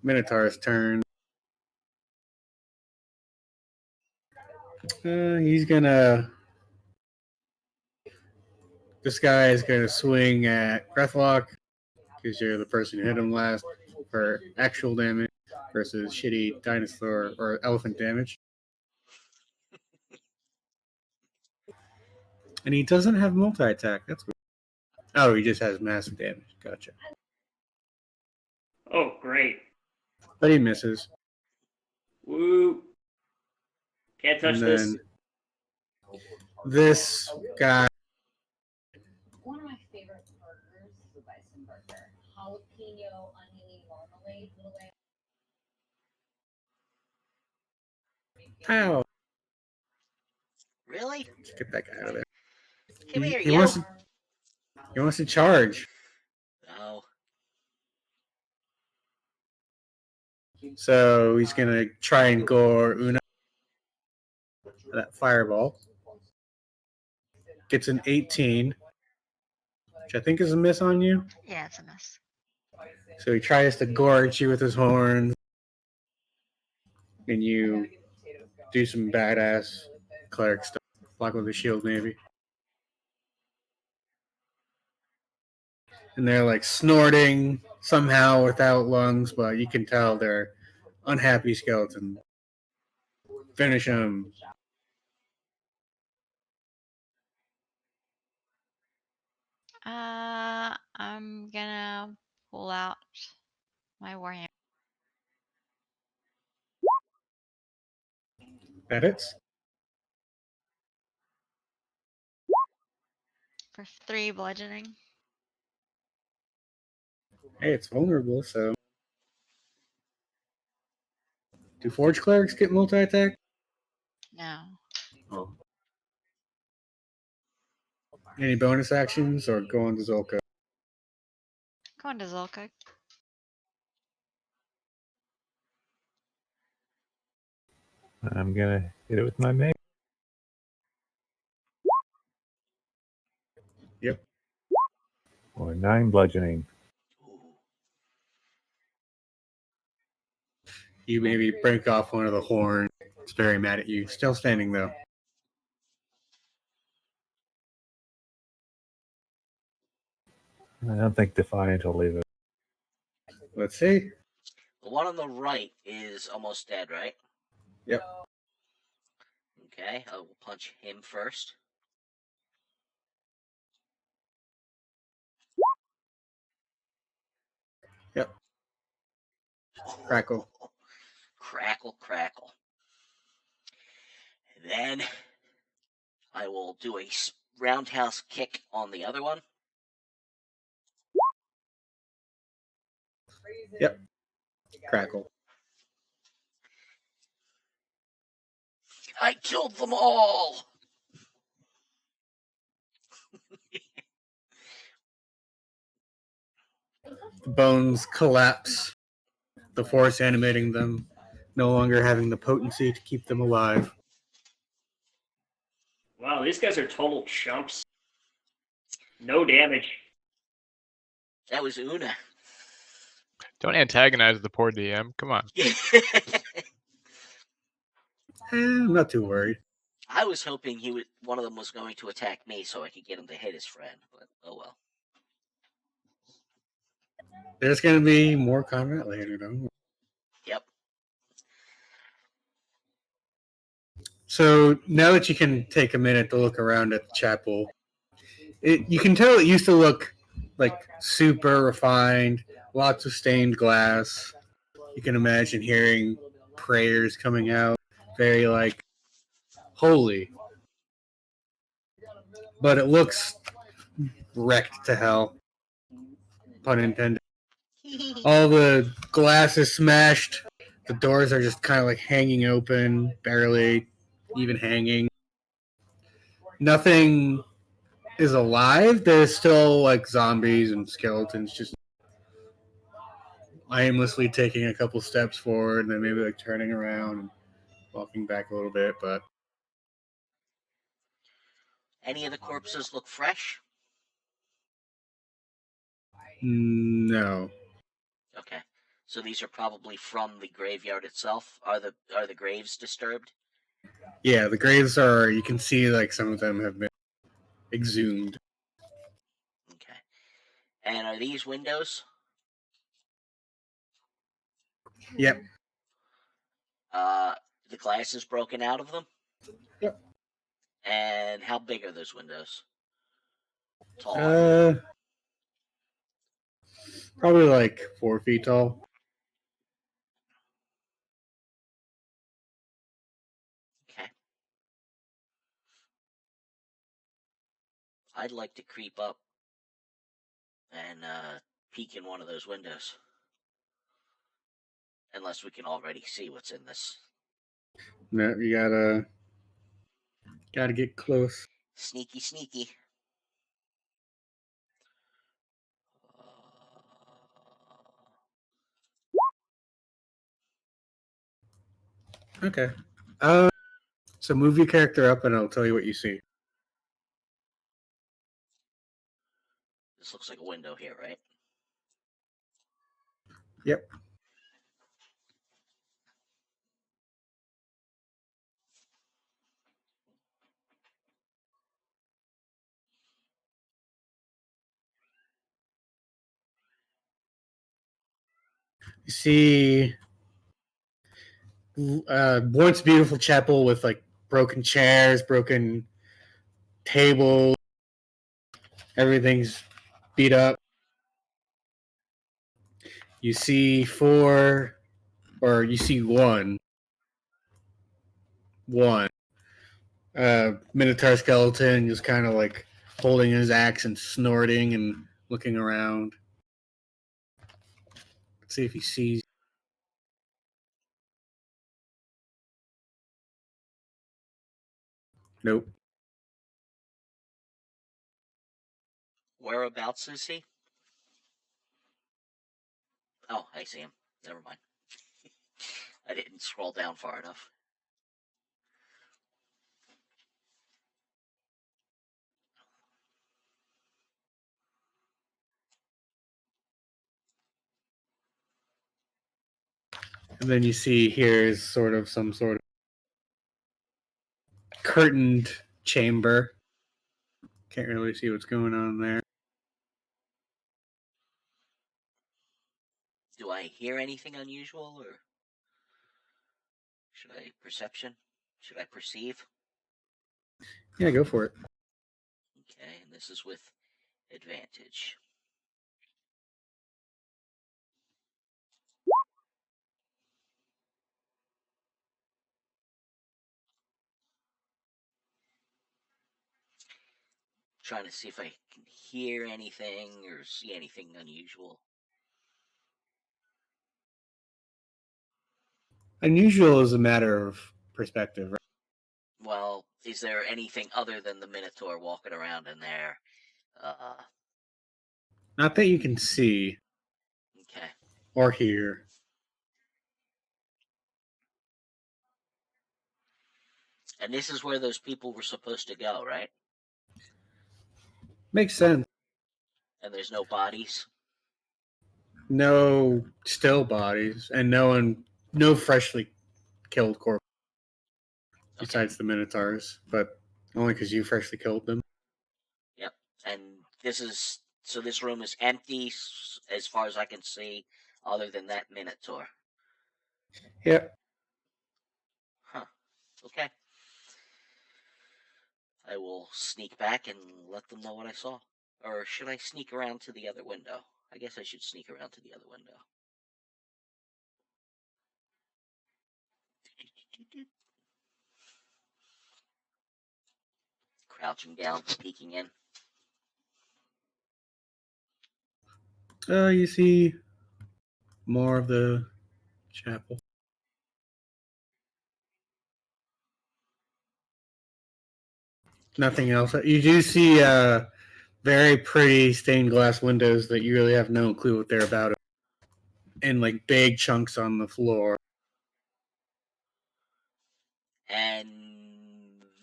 Minotaur's turn. He's gonna. This guy is gonna swing at Breathlock because you're the person who hit him last for actual damage versus shitty dinosaur or elephant damage. And he doesn't have multi-attack. That's weird. Oh, he just has massive damage. Gotcha. Oh, great. But he misses. Woo. Can't touch And this. then this guy. One of my favorite burgers is the bison burger. Jalapeno, oniony, marmalade, little lamb. Ow! Really? Let's get that guy out of there. Come here, He yo. wants to charge. Oh. So he's gonna try and gore Una. That fireball gets an 18, which I think is a miss on you. Yeah, it's a miss. So he tries to gorge you with his horns, and you do some badass cleric stuff, block with a shield maybe. And they're like snorting somehow without lungs, but you can tell they're unhappy skeletons. Finish him. I'm gonna pull out my warhammer. That hits. For 3 bludgeoning. Hey, it's vulnerable, so. Do Forge Clerics get multi-attack? No. Oh. Any bonus actions or go on to Zolka? Go on to Zolka. I'm gonna hit it with my mace. Yep. Or 9 bludgeoning. Ooh. You maybe break off one of the horns. It's very mad at you. Still standing though. I don't think Defiant will leave it. Let's see. The one on the right is almost dead, right? Yep. Okay, I will punch him first. Yep. Crackle. Crackle, crackle. Then I will do a roundhouse kick on the other one. Yep. Crackle. I killed them all! The bones collapse. The force animating them, no longer having the potency to keep them alive. Wow, these guys are total chumps. No damage. That was Una. Don't antagonize the poor DM. Come on. I'm not too worried. I was hoping one of them was going to attack me so I could get him to hit his friend, but oh well. There's going to be more combat later, though. Yep. So now that you can take a minute to look around at the chapel, you can tell it used to look like super refined, lots of stained glass. You can imagine hearing prayers coming out, very like holy. But it looks wrecked to hell. Pun intended. All the glass is smashed. The doors are just kind of like hanging open, barely even hanging. Nothing is alive. There's still like zombies and skeletons just aimlessly taking a couple steps forward and then maybe like turning around and walking back a little bit, but Any of the corpses look fresh? no. Okay. So these are probably from the graveyard itself. Are the graves disturbed? Yeah, the graves are, you can see like some of them have been exhumed. Okay. And are these windows? Yep. The glass is broken out of them? Yep. And how big are those windows? Tall. Probably like 4 feet tall. Okay. I'd like to creep up and peek in one of those windows. Unless we can already see what's in this. No, you gotta get close. Sneaky, sneaky. Okay. So move your character up, and I'll tell you what you see. This looks like a window here, right? Yep. You see once beautiful chapel with like broken chairs, broken tables, everything's beat up. You see you see one Minotaur skeleton just kind of like holding his axe and snorting and looking around. Let's see if he sees. Nope. Whereabouts is he? Oh, I see him. Never mind. I didn't scroll down far enough. And then you see here's sort of some sort of curtained chamber. Can't really see what's going on there. Do I hear anything unusual, or should I perception? Should I perceive? Yeah, go for it. Okay, and this is with advantage. Trying to see if I can hear anything or see anything unusual. Unusual is a matter of perspective, right? Well, is there anything other than the Minotaur walking around in there? Not that you can see Okay. or hear. And this is where those people were supposed to go, right? Makes sense. And there's no bodies? No still bodies and no freshly killed corpse besides the Minotaurs, but only because you freshly killed them. Yep. And this room is empty as far as I can see, other than that Minotaur. Yep. Huh. Okay. I will sneak back and let them know what I saw. Or should I sneak around to the other window? I guess I should sneak around to the other window. Crouching down, peeking in. You see more of the chapel. Nothing else. You do see very pretty stained glass windows that you really have no clue what they're about, and like big chunks on the floor. And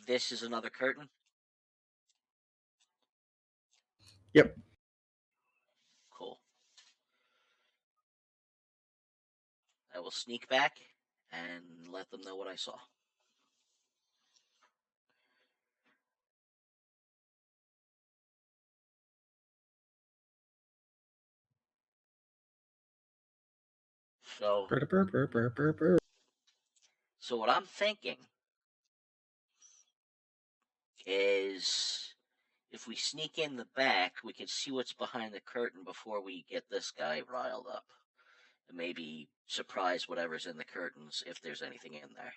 this is another curtain? Yep. Cool. I will sneak back and let them know what I saw. So what I'm thinking is if we sneak in the back, we can see what's behind the curtain before we get this guy riled up. And maybe surprise whatever's in the curtains if there's anything in there.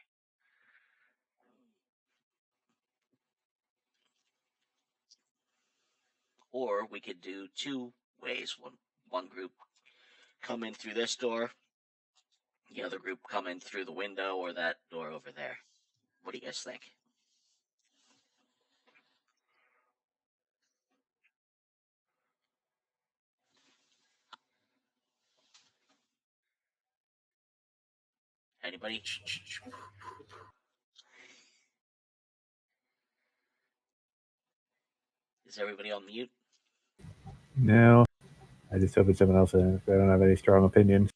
Or we could do two ways. One group come in through this door, the other group come in through the window or that door over there. What do you guys think? Anybody? Is everybody on mute? No, I just hope it's someone else. I don't have any strong opinions.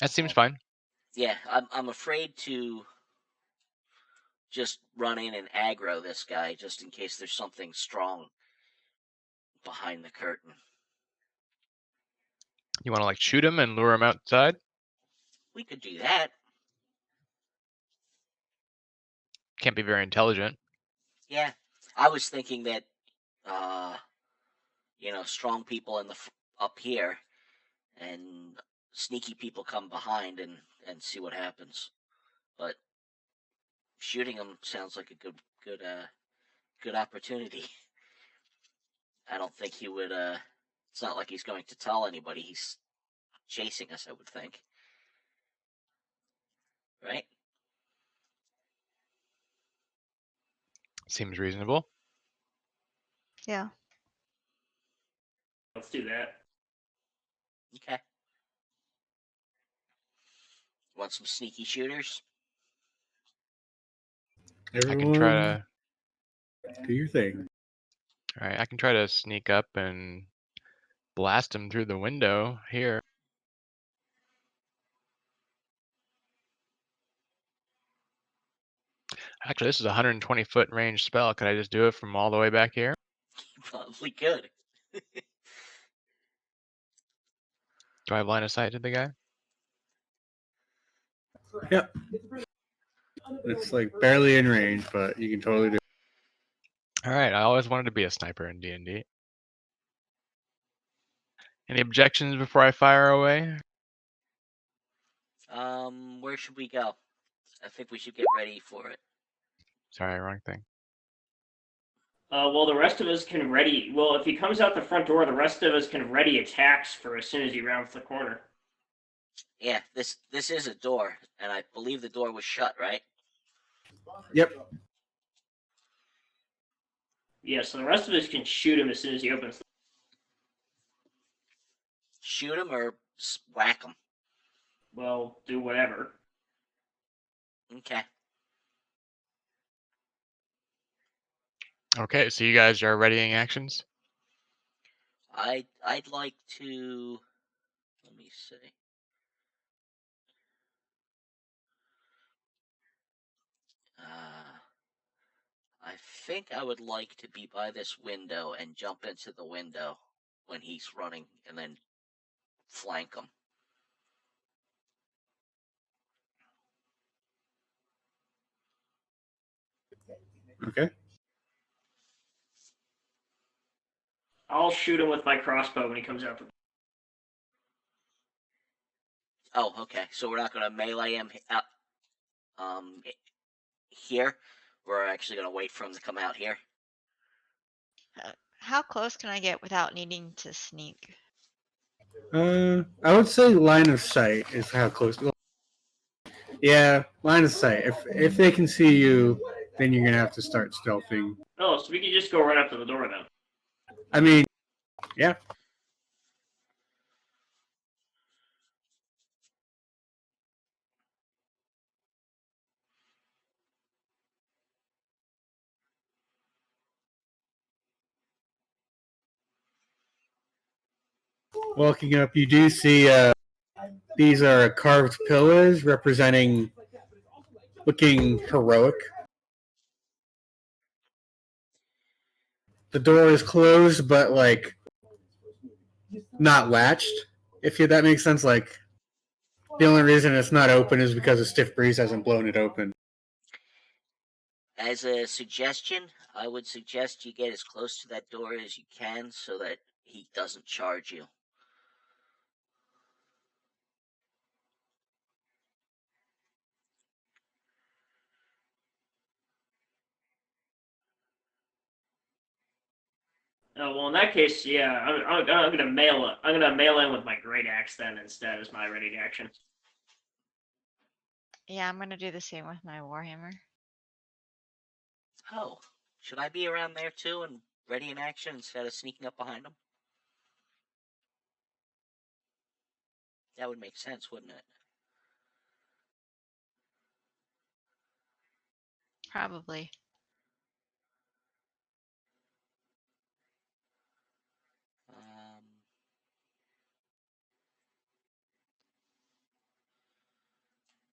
That seems fine. Yeah, I'm afraid to just run in and aggro this guy just in case there's something strong behind the curtain. You want to like shoot him and lure him outside? We could do that. Can't be very intelligent. Yeah, I was thinking that, strong people up here, and sneaky people come behind and see what happens. But shooting him sounds like a good opportunity. I don't think he would. It's not like he's going to tell anybody he's chasing us. I would think, right? Seems reasonable. Yeah. Let's do that. Okay. Want some sneaky shooters? Everyone, I can try to. do your thing. All right, I can try to sneak up and blast him through the window here. Actually, this is a 120-foot range spell. Could I just do it from all the way back here? You probably could. Do I have line of sight to the guy? Yep. It's like barely in range, but you can totally do it. All right, I always wanted to be a sniper in D&D. Any objections before I fire away? Where should we go? I think we should get ready for it. Sorry, wrong thing. Well, the rest of us can ready. Well, if he comes out the front door, the rest of us can ready attacks for as soon as he rounds the corner. Yeah, this is a door, and I believe the door was shut, right? Yep. Yeah, so the rest of us can shoot him as soon as he opens. Shoot him or whack him. Well, do whatever. Okay. Okay, so you guys are readying actions? I'd like to. Let me see. I think I would like to be by this window and jump into the window when he's running, and then flank him. Okay. I'll shoot him with my crossbow when he comes out. Oh, okay. So we're not going to melee him out, here. We're actually going to wait for him to come out here. How close can I get without needing to sneak? I would say line of sight is how close. Yeah, line of sight. If they can see you, then you're gonna have to start stealthing. Oh, so we can just go right up to the door then. I mean, yeah. Walking up, you do see these are carved pillars representing looking heroic. The door is closed, but like not latched. If that makes sense, like the only reason it's not open is because a stiff breeze hasn't blown it open. As a suggestion, I would suggest you get as close to that door as you can so that he doesn't charge you. Oh well, in that case, yeah, I'm gonna mail it. I'm gonna mail in with my great axe then instead as my ready action. Yeah, I'm gonna do the same with my warhammer. Oh, should I be around there too and ready in action instead of sneaking up behind him? That would make sense, wouldn't it? Probably.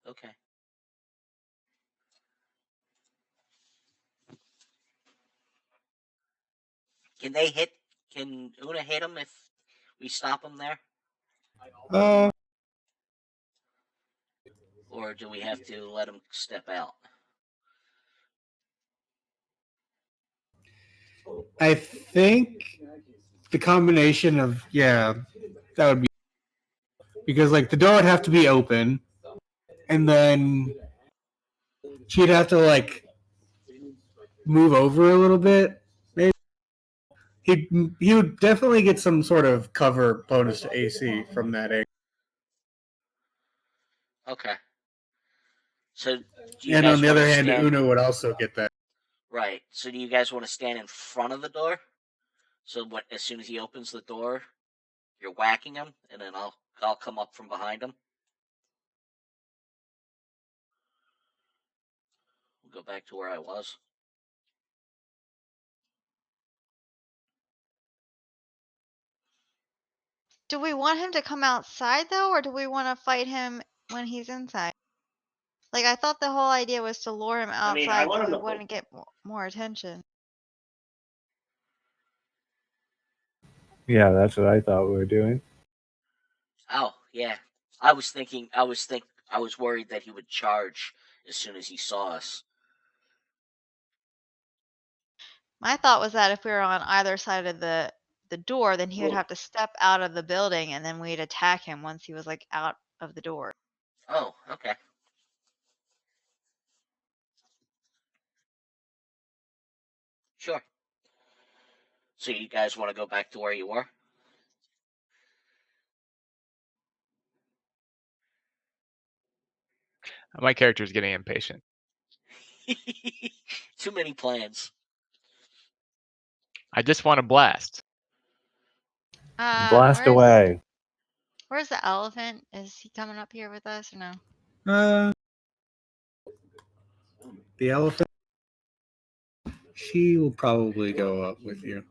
Okay. Can they hit? Can Una hit him if we stop him there, Uh, or do we have to let him step out? I think the combination of that would be because like the door would have to be open, and then she'd have to like move over a little bit. Maybe he would definitely get some sort of cover bonus to AC from that angle. Okay. So do you And on guys the want other to hand, stand? Una would also get that. Right. So do you guys want to stand in front of the door? So what? As soon as he opens the door, you're whacking him, and then I'll come up from behind him. We'll go back to where I was. Do we want him to come outside though, or do we want to fight him when he's inside? Like, I thought the whole idea was to lure him I mean, I outside want so him we to. wouldn't get more attention. Yeah, that's what I thought we were doing. Oh yeah. I was worried that he would charge as soon as he saw us. My thought was that if we were on either side of the door, then he would have to step out of the building and then we'd attack him once he was like out of the door. Oh, okay. Sure. So you guys want to go back to where you were? My character is getting impatient. Too many plans. I just want to blast. Blast away. Where's the elephant? Is he coming up here with us or no? The elephant. She will probably go up with you.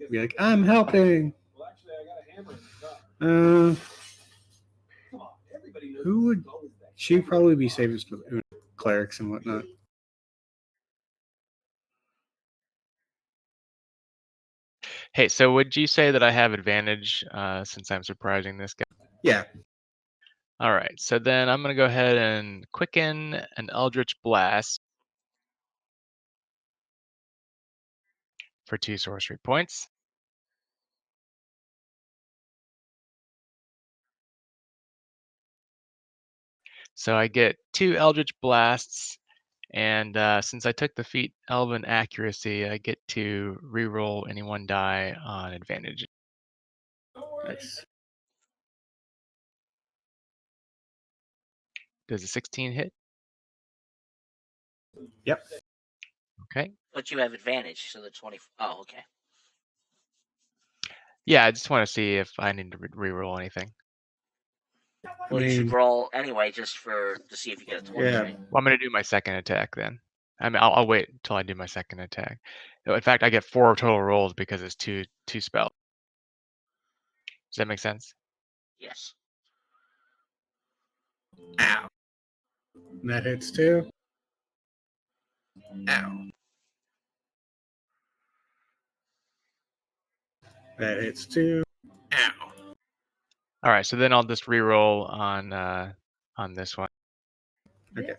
Be like, I'm helping. Who would? She'd probably be safest with clerics and whatnot. Hey, so would you say that I have advantage since I'm surprising this guy? Yeah. All right, so then I'm going to go ahead and quicken an Eldritch Blast for 2 sorcery points. So I get 2 Eldritch Blasts, and since I took the feat Elven Accuracy, I get to reroll any one die on advantage. Nice. Does a 16 hit? Yep. Okay. But you have advantage, so the 20. Oh, okay. Yeah, I just want to see if I need to reroll anything. Well, you should roll anyway, just to see if you get a 20. Yeah. Right? Well, I'm going to do my second attack then. I mean, I'll wait until I do my second attack. In fact, I get 4 total rolls because it's two spells. Does that make sense? Yes. Ow. And that hits too. Ow. That hits too. Ow. All right, so then I'll just reroll on this one. Okay.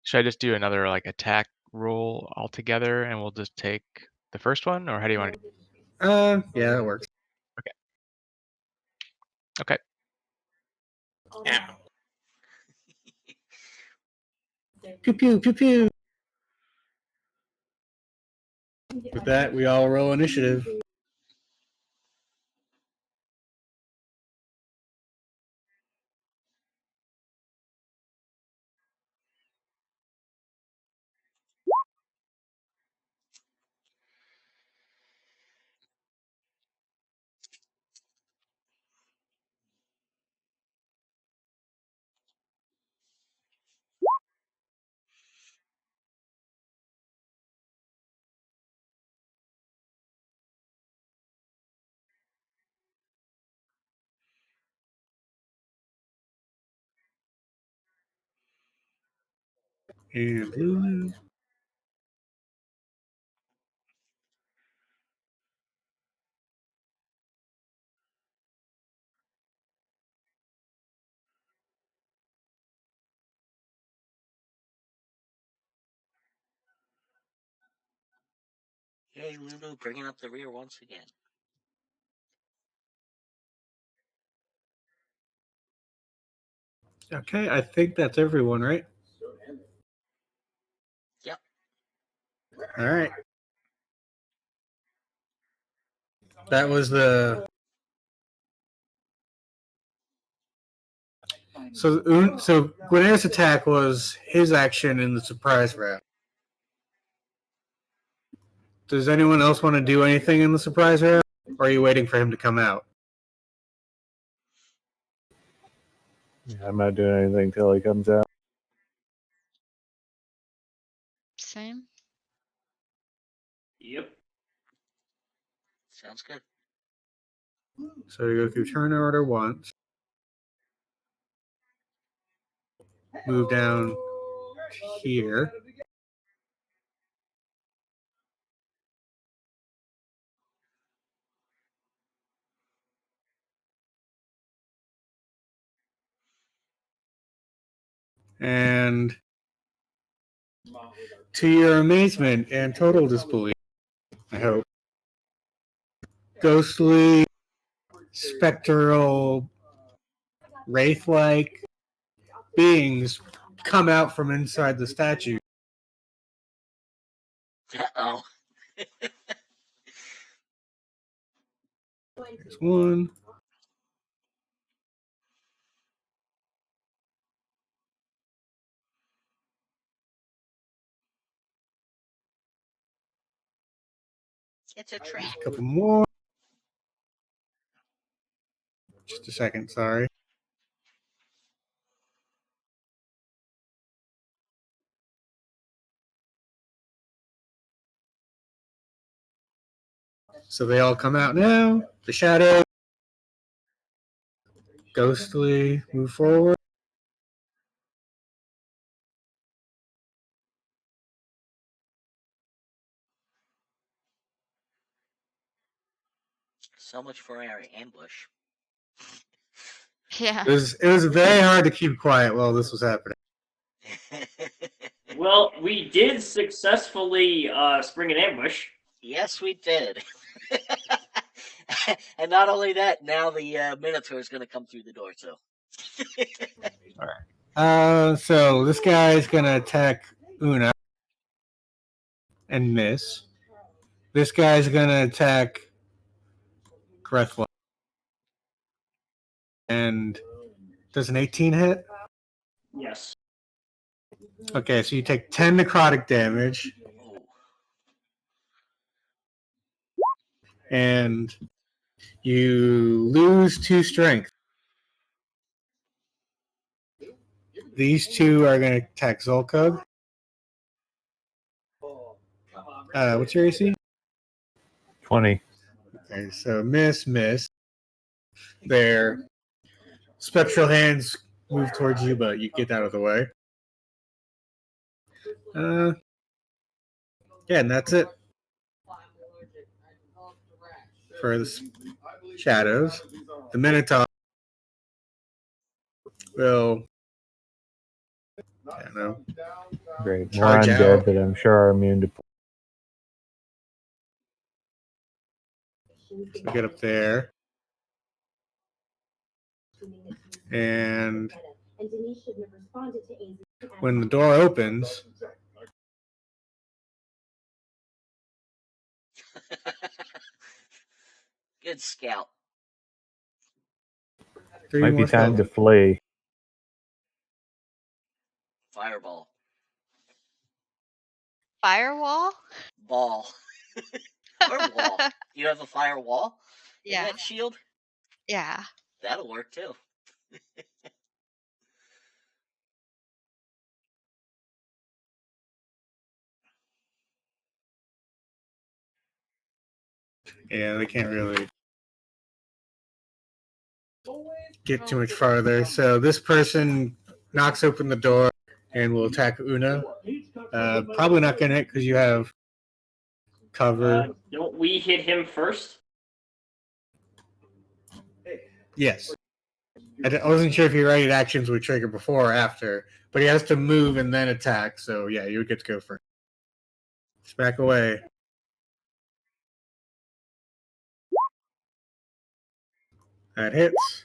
Should I just do another like attack roll altogether, and we'll just take the first one, or how do you want to do? Yeah, that works. Okay. Ow. Pew pew pew pew. With that, we all roll initiative. And Lulu. Yay, Lulu, bringing up the rear once again. Okay, I think that's everyone, right? Yep. All right. That was the. So Gwinnet's attack was his action in the surprise round. Does anyone else want to do anything in the surprise round? Or are you waiting for him to come out? Yeah, I'm not doing anything till he comes out. Same. Yep. Sounds good. So you go through turn order once. Move down here. And to your amazement and total disbelief, I hope, ghostly, spectral, wraith-like beings come out from inside the statue. Uh-oh. There's one. It's a trap. A couple more. Just a second, sorry. So they all come out now. The shadow. Ghostly, move forward. So much for our ambush. Yeah. It was very hard to keep quiet while this was happening. Well, we did successfully spring an ambush. Yes, we did. And not only that, now the Minotaur is going to come through the door too. So this guy's gonna attack Una and miss. This guy's gonna attack Grethwa. And does an 18 hit? Yes. Okay, so you take 10 necrotic damage. Ooh. And you lose 2 strength. These two are going to attack Zolkug. What's your AC? 20. Okay, so miss. Their spectral hands move towards you, but you get out of the way. Yeah, and that's it for the shadows. The Minotaur will, I don't know, Great. More Charge undead out. that I'm sure are immune to. so get up there. And when the door opens, Good scout. Three Might be more time to spells. flee. Fireball. Firewall? Ball. Or wall. You have a firewall in Yeah. that shield? Yeah. That'll work too. Yeah, they can't really get too much farther. So this person knocks open the door and will attack Una. Probably not gonna hit because you have cover. Don't we hit him first? Yes. I wasn't sure if your right actions would trigger before or after, but he has to move and then attack. So yeah, you would get to go first. Just back away. That hits.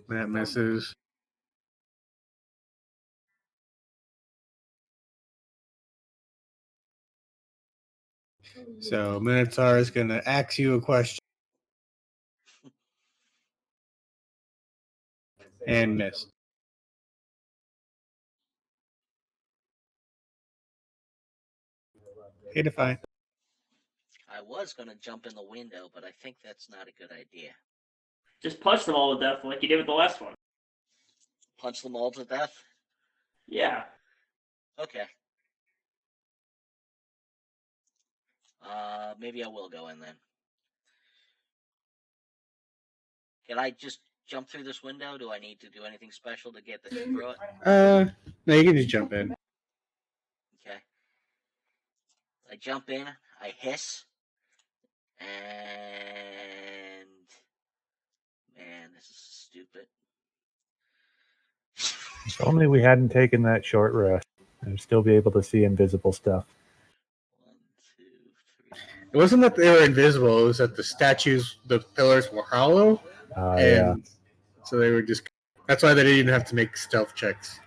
That misses. So Minotaur is going to ask you a question. And missed. Okay, fine. I was gonna jump in the window, but I think that's not a good idea. Just punch them all to death like you did with the last one. Punch them all to death? Yeah. Okay. Maybe I will go in then. Can I just jump through this window? Do I need to do anything special to get through it? No, you can just jump in. Okay. I jump in, I hiss, and man, this is stupid. If only we hadn't taken that short rest. I'd still be able to see invisible stuff. 1, 2, 3. It wasn't that they were invisible, it was that the statues, the pillars were hollow. Yeah. So they were just. That's why they didn't even have to make stealth checks.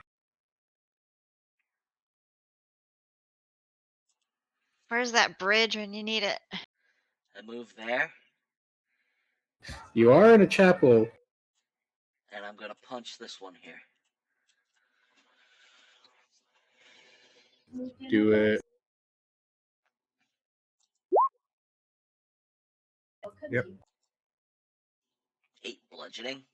Where's that bridge when you need it? I move there, You are in a chapel. and I'm gonna punch this one here. Do it. Yep. 8 bludgeoning.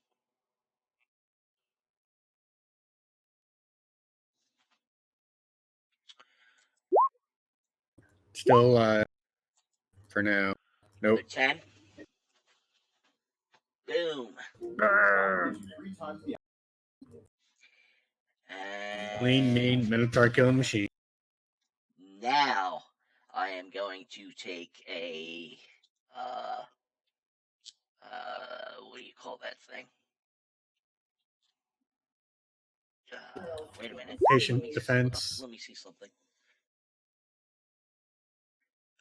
Still alive. For now. Nope. Another 10. Boom. And Lean, mean, Minotaur killing machine. now I am going to take a what do you call that thing? Wait a minute. Patient defense. Let me see something.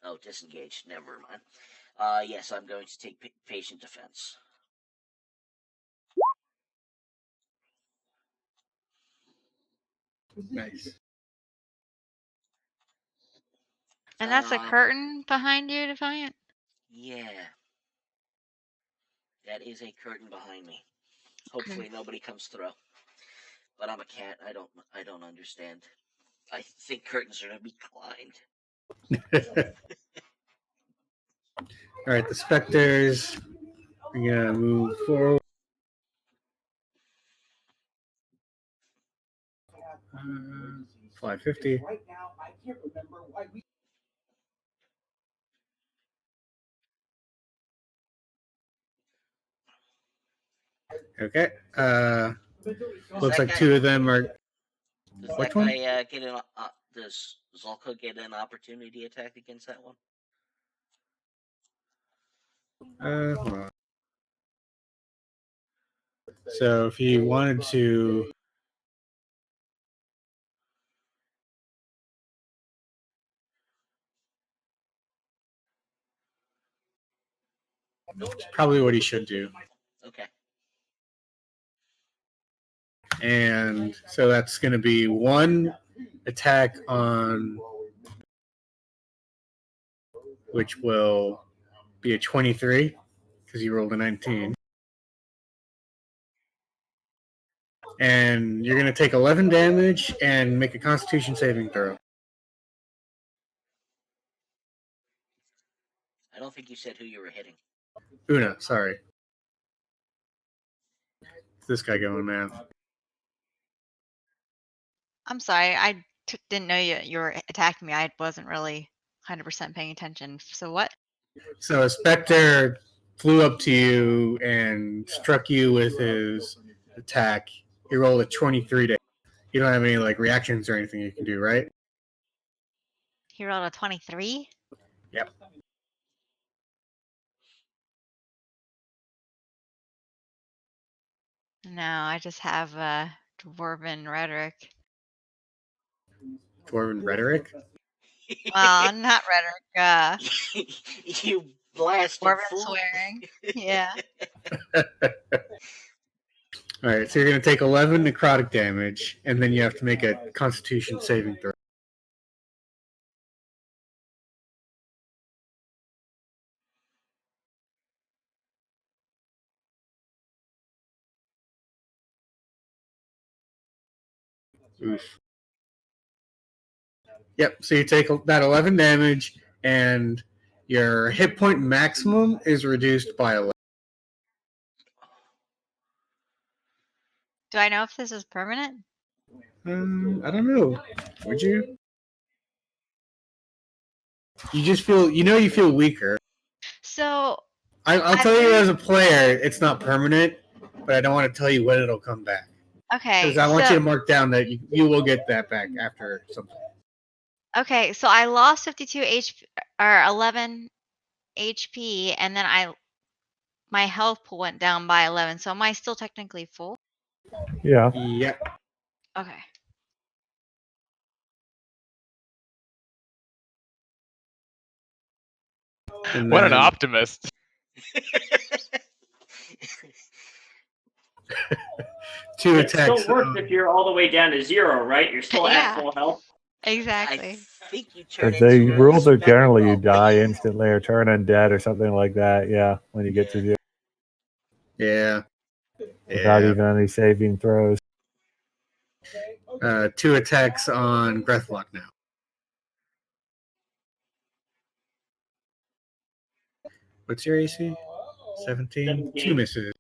Oh, disengaged. Never mind. Yes, I'm going to take patient defense. Nice. And that's a curtain behind you, Defiant? Yeah. That is a curtain behind me. Hopefully nobody comes through. But I'm a cat. I don't understand. I think curtains are to be climbed. All right, the specters. We're gonna move forward. 550. Okay. Looks like 2 of them are. Does Which that one? guy get an? Does Zolko get an opportunity attack against that one? Hold on. So if he wanted to. Probably what he should do. Okay. And so that's going to be 1 attack on, which will be a 23 because you rolled a 19. And you're going to take 11 damage and make a Constitution saving throw. I don't think you said who you were hitting. Una, sorry. It's this guy going math. I'm sorry. I didn't know you were attacking me. I wasn't really 100% paying attention. So what? So a specter flew up to you and struck you with his attack. He rolled a 23 to. You don't have any like reactions or anything you can do, right? He rolled a 23? Yep. No, I just have Dwarven Rhetoric. Dwarven rhetoric. Well, not rhetoric. You blasted Dwarven fool. swearing. Yeah. All right, so you're going to take 11 necrotic damage, and then you have to make a Constitution saving throw. Oof. Yep, so you take that 11 damage, and your hit point maximum is reduced by 11. Do I know if this is permanent? I don't know. Would you? You just feel, you feel weaker. So I'll tell you as a player, it's not permanent, but I don't want to tell you when it'll come back. okay. Because I want you to mark down that you will get that back after something. Okay, so I lost 52 HP or 11 HP, and then my health pool went down by 11. So am I still technically full? Yeah. Yep. Okay. And What an then optimist. 2 It attacks. still works if you're all the way down to 0, right? You're still Yeah. at full health. Exactly. I think you turn If they into a rules are specter generally you ball. die instantly or turn undead or something like that. Yeah, when you get to zero Yeah. without Yeah. even any saving throws. 2 attacks on Breathlock now. What's your AC? 17? 2 misses.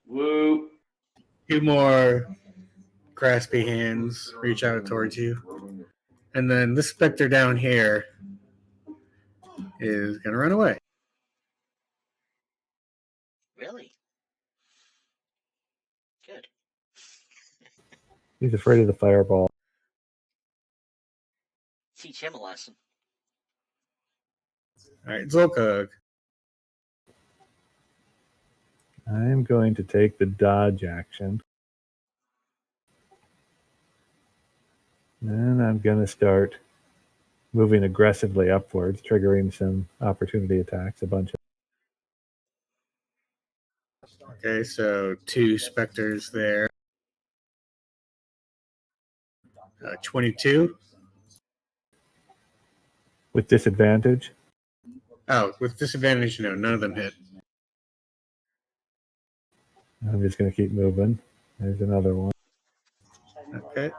Woo. 2 more graspy hands reach out towards you. And then this specter down here is going to run away. Really? Good. He's afraid of the fireball. Teach him a lesson. All right, Zolkug. I'm going to take the dodge action. And I'm going to start moving aggressively upwards, triggering some opportunity attacks, a bunch of. Okay, so 2 specters there. 22. With disadvantage. Oh, with disadvantage, no, none of them hit. I'm just going to keep moving. There's another one. Okay.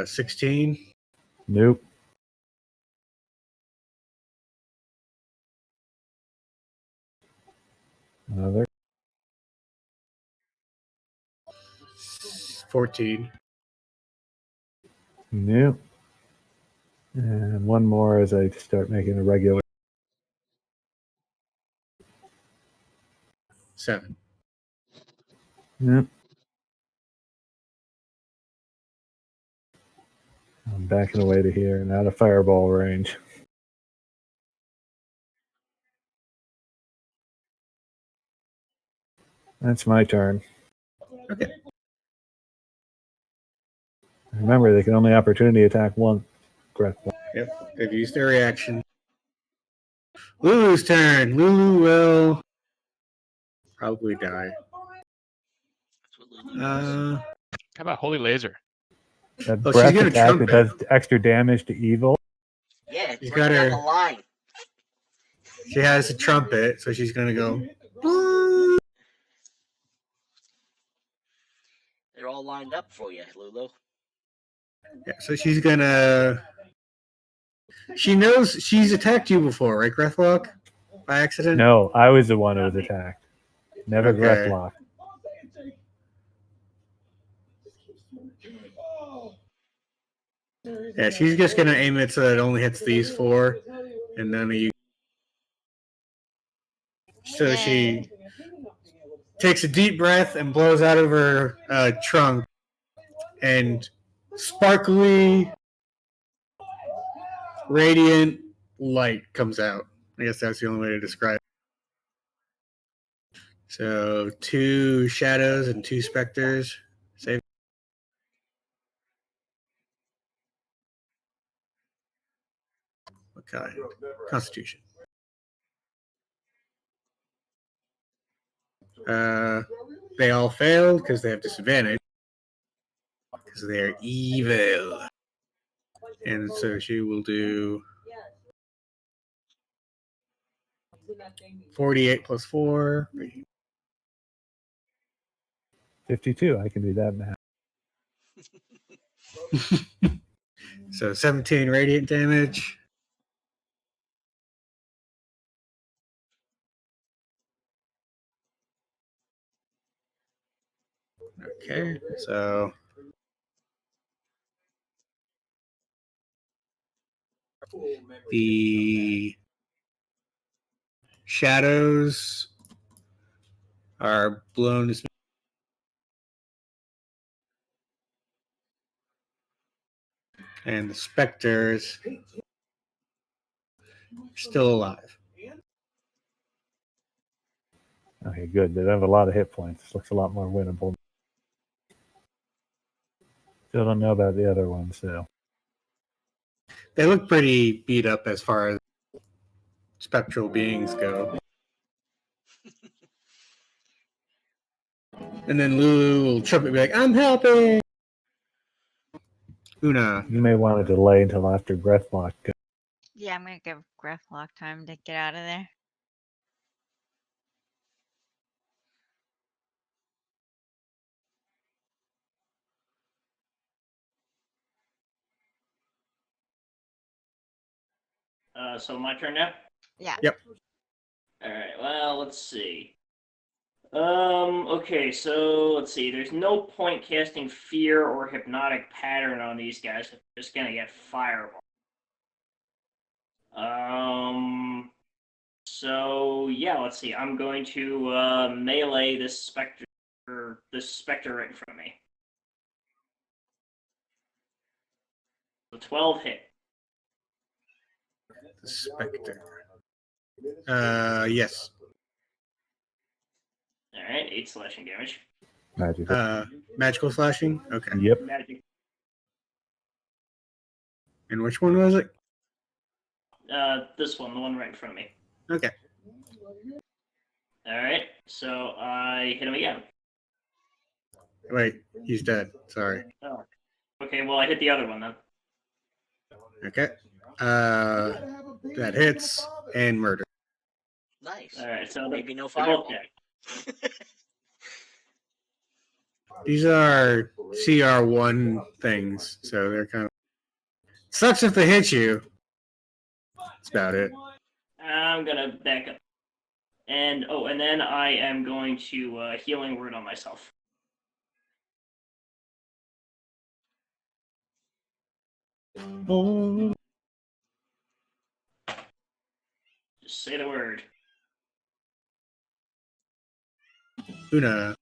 16. Nope. Another. 14. Nope. And one more as I start making a regular. 7. Yep. I'm backing away to here and out of fireball range. That's my turn. Okay. Remember, they can only opportunity attack once. Correct. Yep, they've used their reaction. Lulu's turn. Lulu will probably die. That's what Lulu does. How about Holy Laser? That Oh, she's breath gonna attack that trumpet. does extra damage to evil. Yeah, She's bring got down her- the line. She has a trumpet, so she's gonna go. They're all lined up for you, Lulu. Yeah, so she's gonna. She knows she's attacked you before, right, Grethlock? By accident? No, I was the one who was attacked. Never Okay. Grethlock. Yeah, she's just gonna aim it so that it only hits these four, and none of you. So she takes a deep breath and blows out of her trunk, and sparkly, radiant light comes out. I guess that's the only way to describe it. So 2 shadows and 2 specters. Save. What kind? Constitution. They all failed because they have disadvantage. Because they're evil. And so she will do 48 plus 4. 52. I can do that math. So 17 radiant damage. Okay, so the shadows are blown to smithereens. And the specters are still alive. Okay, good. They have a lot of hit points. This looks a lot more winnable. Still don't know about the other ones, so. They look pretty beat up as far as spectral beings go. And then Lulu will trumpet and be like, I'm helping! Una. You may want to delay until after Breathlock. Yeah, I'm gonna give Grethlock time to get out of there. So my turn now? Yeah. Yep. Alright, well, let's see. Okay, so let's see. There's no point casting fear or hypnotic pattern on these guys. I'm just gonna get fireball. So yeah, let's see. I'm going to melee this specter right in front of me. So 12 hit. The specter. Yes. Alright, 8 slashing damage. Magic. Magical slashing? Okay. Yep. Magic. And which one was it? This one, the one right in front of me. Okay. Alright, so I hit him again. Wait, he's dead. Sorry. Oh. Okay, well I hit the other one then. Okay. That hits and murder. Nice. Alright, so Maybe no they're both fireball. dead. These are CR1 things, so they're kind of... Sucks if they hit you. That's about it. I'm gonna back up. And then I am going to healing word on myself. Oh. Just say the word. Una.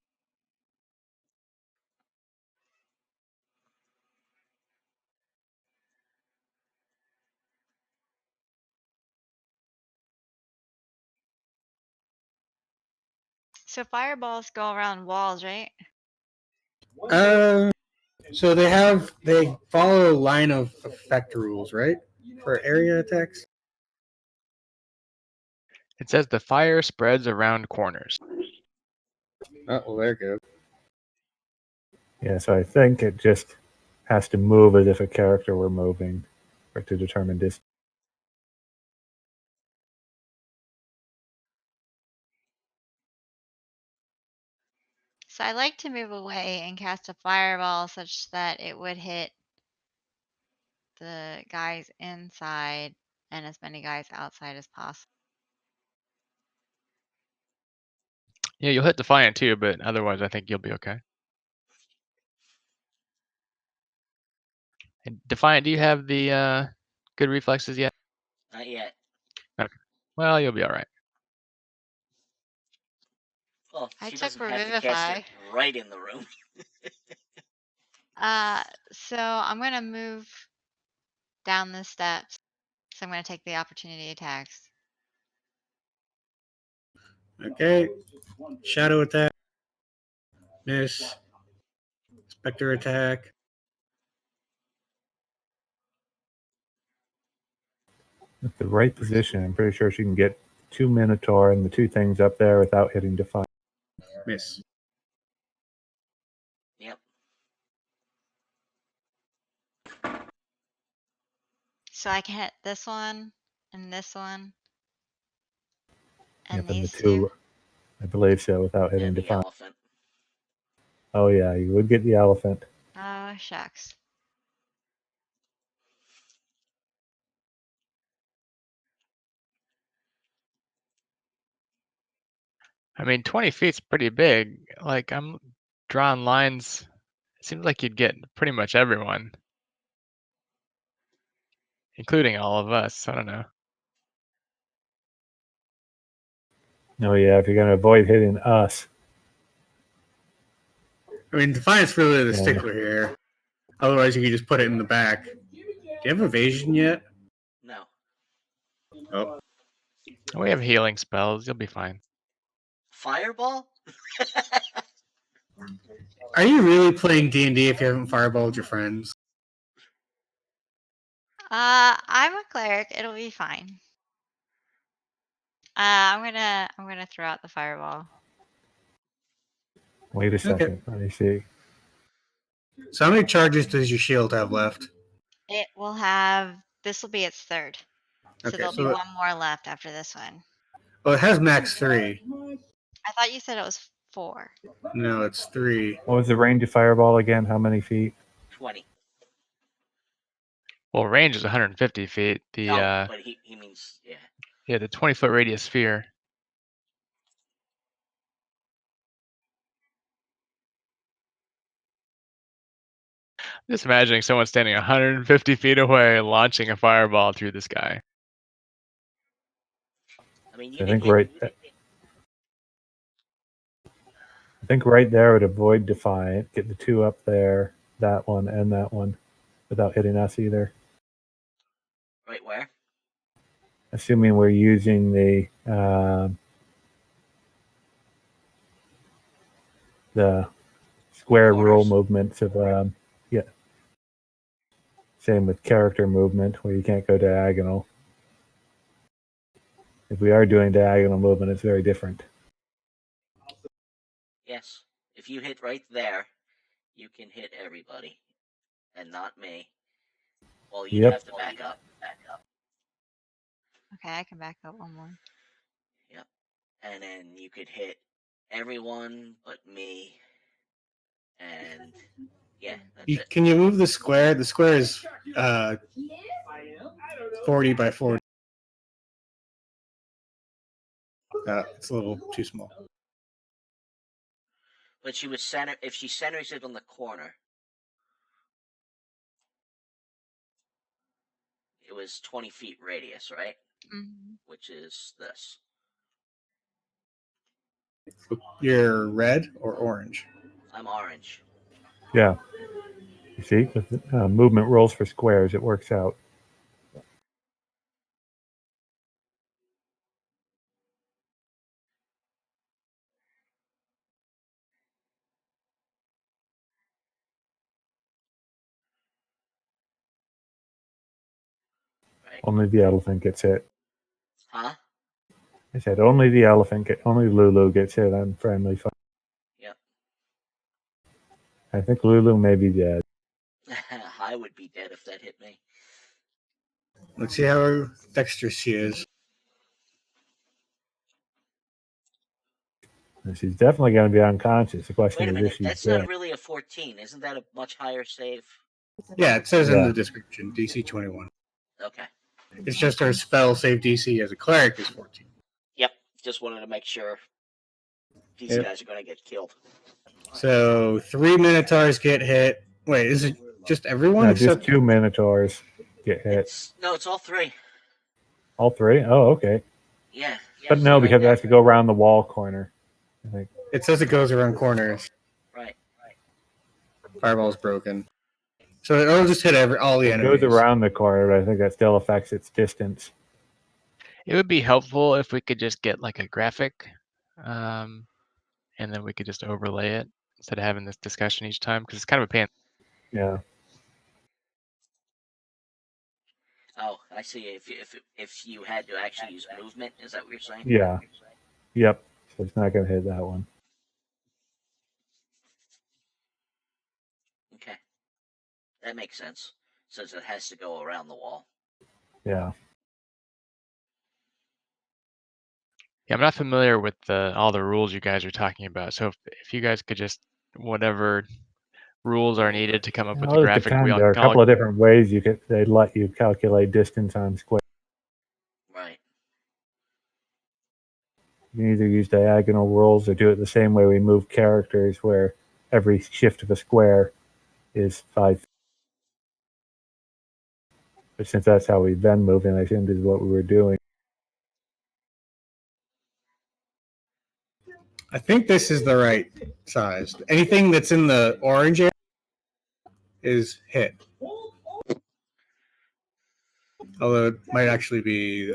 So fireballs go around walls, right? So they follow a line of effect rules, right? For area attacks. It says the fire spreads around corners. Oh, well, there you go. Yeah, so I think it just has to move as if a character were moving for it to determine distance. So I like to move away and cast a fireball such that it would hit the guys inside and as many guys outside as possible. Yeah, you'll hit Defiant too, but otherwise I think you'll be okay. And Defiant, do you have the good reflexes yet? Not yet. Okay. Well, you'll be all right. Well, I she took doesn't have to cast Revivify. it right in the room. So I'm gonna move down the steps. So I'm gonna take the opportunity attacks. Okay. Shadow attack. Miss. Spectre attack. At the right position, I'm pretty sure she can get 2 Minotaur and the 2 things up there without hitting Defiant. Miss. Yep. So I can hit this one and this one and Yep, and the these 2, I believe so, without hitting And the Defiant. elephant. Oh yeah, you would get the elephant. Oh, shucks. I mean, 20 feet's pretty big. Like, I'm drawing lines. It seems like you'd get pretty much everyone, including all of us. I don't know. Oh yeah, if you're going to avoid hitting us. I mean, Defiant's really the Yeah. stickler here. Otherwise, you could just put it in the back. Do you have evasion yet? No. Oh. We have healing spells. You'll be fine. Fireball? Are you really playing D&D if you haven't fireballed your friends? I'm a cleric. It'll be fine. I'm gonna throw out the fireball. Wait a second. Let me see. So how many charges does your shield have left? It will have. This will be its third. So Okay, there'll so be it- one more left after this one. Well, it has max 3. I thought you said it was 4. No, it's 3. What was the range of fireball again? How many feet? 20. Well, range is 150 feet. The No, but he means, yeah. yeah, the 20-foot radius sphere. Just imagining someone standing 150 feet away launching a fireball through the sky. I mean, you I can think hit. right there would avoid Defiant. Get the 2 up there, that one and that one, without hitting us either. Right where? Assuming we're using the square rule Corners. movements of yeah. Same with character movement where you can't go diagonal. If we are doing diagonal movement, it's very different. Yes. If you hit right there, you can hit everybody. And not me. Well, you'd Yep. have to back up. Okay, I can back up one more. Yep. And then you could hit everyone but me. And yeah, that's it. Can you move the square? The square is 40 by 40. It's a little too small. But she would center if she centers it on the corner. It was 20 feet radius, right? Mm-hmm. Which is this. You're red or orange? I'm orange. Yeah. You see, with movement rules for squares, it works out. Right. Only the elephant gets hit. Huh? I said only Lulu gets hit on friendly fire. Yep. I think Lulu may be dead. I would be dead if that hit me. Let's see how dexterous she is. And she's definitely going to be unconscious. The question Wait a is minute, if she's that's dead. not really a 14. Isn't that a much higher save? Yeah, it says in Yeah. the description, DC 21. Okay. It's just her spell save DC as a cleric is 14. Yep. Just wanted to make sure these Yep. guys are going to get killed. So 3 Minotaurs get hit. Wait, is it just everyone? No, except just 2 Minotaurs get hit. It's all 3. All 3? Oh, okay. Yeah. But no, right because it there. has to go around the wall corner. I think. It says it goes around corners. Right. Fireball's broken. So it'll just hit all the It enemies. goes around the corner, but I think that still affects its distance. It would be helpful if we could just get like a graphic, and then we could just overlay it instead of having this discussion each time, because it's kind of a pain. Yeah. Oh, I see. If you had to actually use movement, is that what you're saying? Yeah. Yep. So it's not going to hit that one. Okay. That makes sense, since it has to go around the wall. Yeah. Yeah, I'm not familiar with all the rules you guys are talking about. So if you guys could just, whatever rules are needed to come up with the Well, it graphic, depends. There are a couple of different ways they let you calculate distance on square. Right. You can either use diagonal rules or do it the same way we move characters, where every shift of a square is 5 feet. But since that's how we've been moving, I assumed is what we were doing. I think this is the right size. Anything that's in the orange area is hit. Although it might actually be...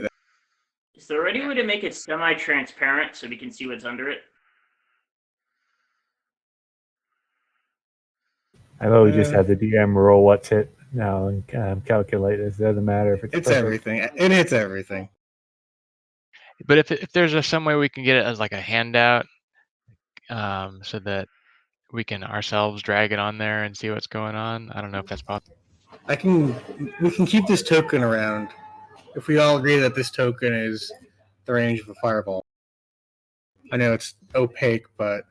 Is there any way to make it semi-transparent so we can see what's under it? I've always just had the DM roll what's hit now and calculate. It doesn't matter if it's perfect. everything. It hits everything. But if there's some way we can get it as like a handout, so that we can ourselves drag it on there and see what's going on. I don't know if that's possible. We can keep this token around if we all agree that this token is the range of a fireball. I know it's opaque, but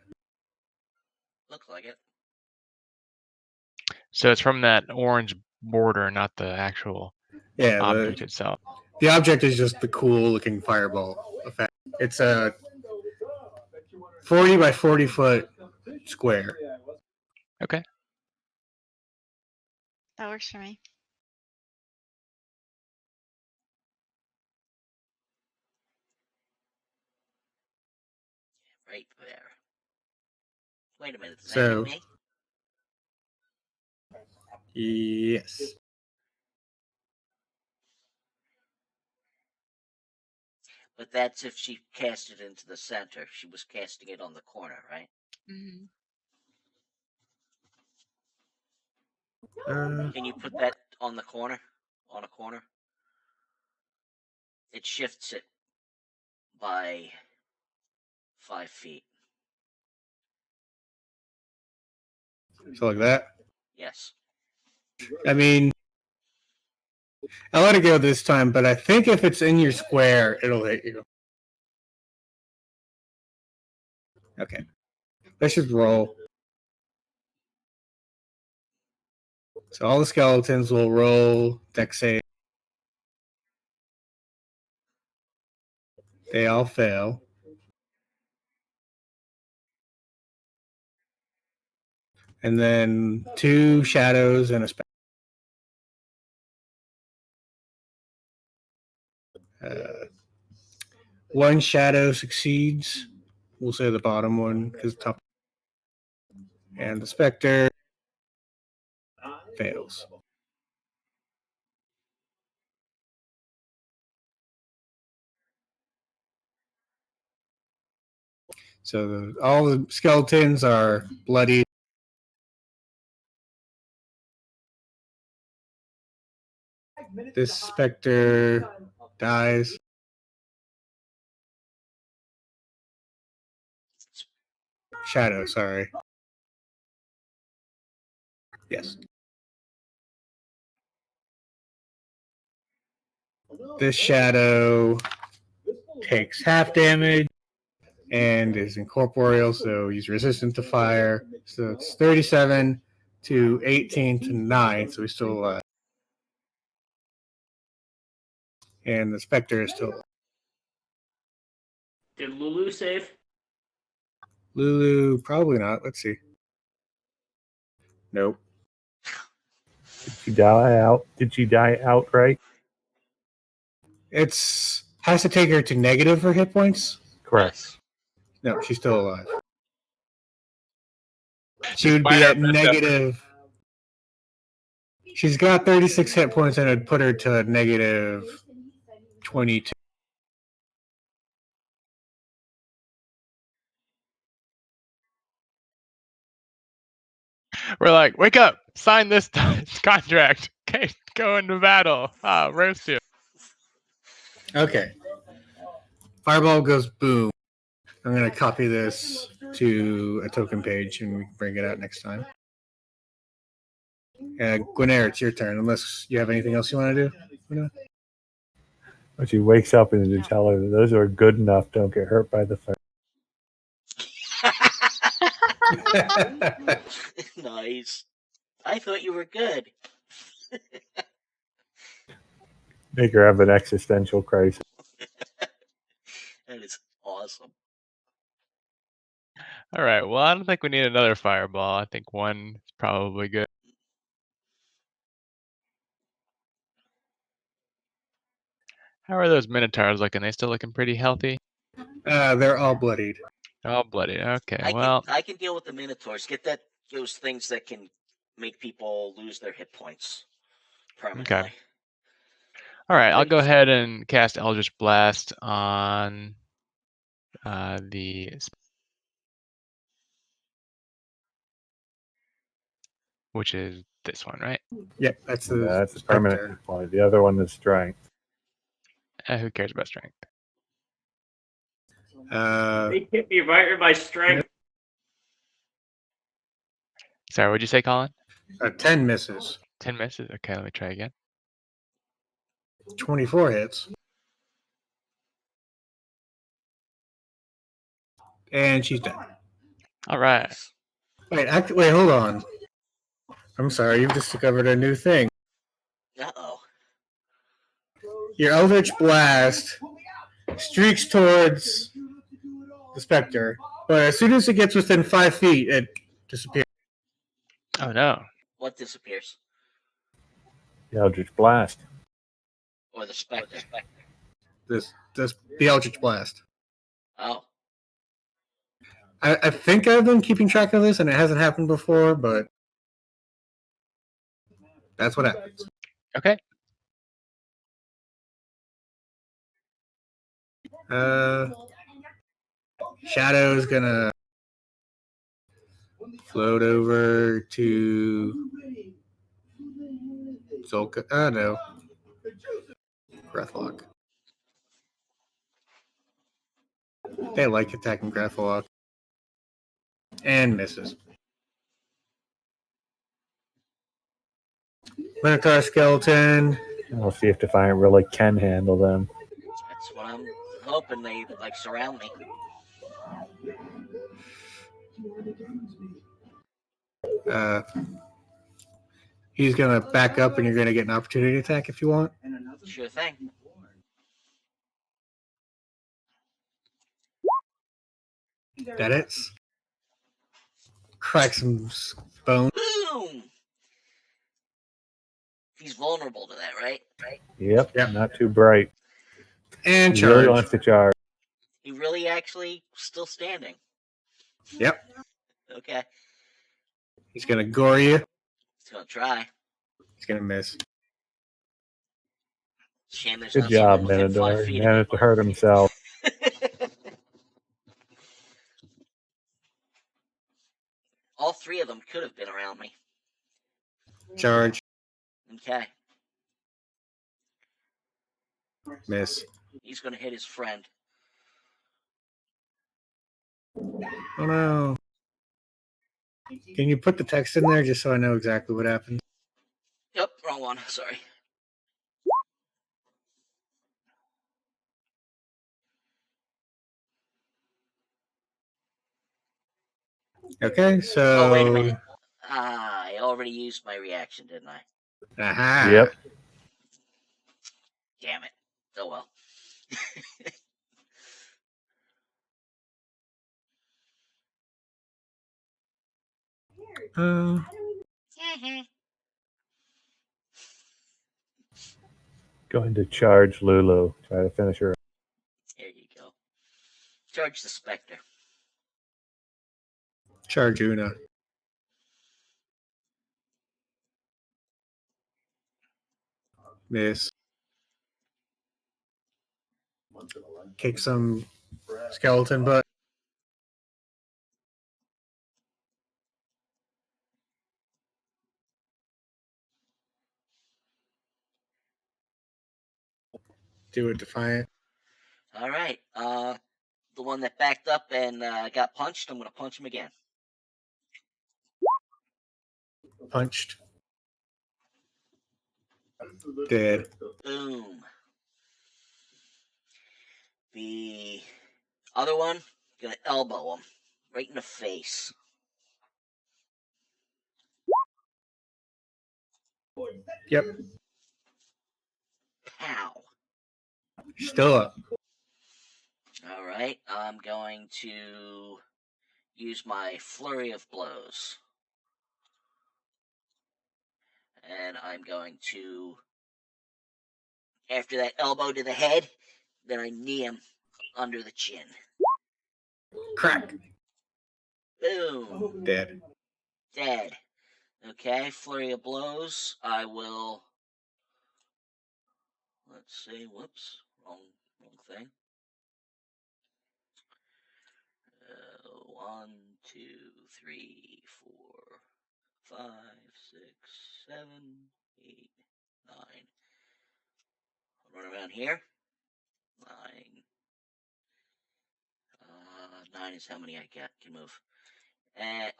looks like it. So it's from that orange border, not the actual object itself. The object is just the cool looking fireball effect. It's a 40 by 40 foot square. Okay. That works for me. Right there. Wait a minute. Does that hit me? Yes. But that's if she cast it into the center. She was casting it on the corner, right? Mm-hmm. Can you put that on the corner? On a corner? It shifts it by 5 feet. So like that? Yes. I mean, I let it go this time, but I think if it's in your square, it'll hit you. Okay. Let's just roll. So all the skeletons will roll dex save. They all fail. And then 2 shadows and a spell. One shadow succeeds. We'll say the bottom one because top. And the specter fails. So all the skeletons are bloody. This specter dies. Shadow, sorry. Yes. This shadow takes half damage and is incorporeal, so he's resistant to fire. So it's 37 to 18 to 9, so he's still alive. And the Spectre is still alive. Did Lulu save? Lulu, probably not. Let's see. Nope. Did she die out? Did she die outright? It's has to take her to negative for hit points. Correct. No, she's still alive. She would be Despite her at best negative. She's got 36 hit points, and it'd put her to negative 22. We're like, wake up, sign this contract. Okay, go into battle. Roast you. Okay. Fireball goes boom. I'm going to copy this to a token page, and we can bring it out next time. Gwynair, it's your turn, unless you have anything else you want to do. When she wakes up and you tell her those are good enough, don't get hurt by the fire. Nice. I thought you were good. Make her have an existential crisis. That is awesome. All right. Well, I don't think we need another fireball. I think one is probably good. How are those minotaurs looking? They still looking pretty healthy? They're all bloodied. All bloody. Okay. I can deal with the minotaurs. Get those things that can make people lose their hit points permanently. Okay. All right. I'll go ahead and cast Eldritch Blast on which is this one, right? Yep, that's the That's a Spectre. permanent point. The other one is strength. Who cares about strength? They hit me right in my strength. Sorry, what'd you say, Colin? 10 misses. 10 misses? Okay, let me try again. 24 hits. And she's dead. All right. Wait, hold on. I'm sorry, you've just discovered a new thing. Uh-oh. Your Eldritch Blast streaks towards the Spectre, but as soon as it gets within 5 feet, it disappears. Oh, no. What disappears? The Eldritch Blast. Or the Spectre? The Eldritch Blast. Oh. I think I've been keeping track of this, and it hasn't happened before, but that's what happens. Okay. Shadow's gonna float over to Zolka. No. Breathlock. They like attacking Breathlock. And misses. Minotaur skeleton. We'll see if Defiant really can handle them. That's what I'm hoping. They surround me. He's gonna back up, and you're gonna get an opportunity attack if you want. Sure thing. That hits. Crack some bone. Boom! He's vulnerable to that, right? Yep. Not too bright. And He charge. really wants to charge. He really actually still standing. Yep. Okay. He's gonna gore you. He's gonna try. He's gonna miss. Shame there's Good not job, someone within 5 Minotaur. feet He of managed to me. hurt himself. All 3 of them could have been around me. Charge. Okay. Miss. He's gonna hit his friend. Oh no. Can you put the text in there just so I know exactly what happened? Yep, wrong one. Sorry. Okay, so. Oh, wait a minute. I already used my reaction, didn't I? Aha. Yep. Damn it. Oh well. Going to charge Lulu. Try to finish her. There you go. Charge the Spectre. Charge Una. Miss. Kick some skeleton butt. Do it defiant. All right. The one that backed up and got punched, I'm going to punch him again. Punched. Dead. Boom. The other one, going to elbow him right in the face. Yep. Pow. Still up. All right. I'm going to use my flurry of blows. And I'm going to, after that elbow to the head, then I knee him under the chin. Crack. Boom. Dead. Dead. Okay, flurry of blows. I will. Let's see. Whoops. Wrong thing. 1, 2, 3, 4, 5, 6, 7, 8, 9. I'll run around here. 9. 9 is how many I can move.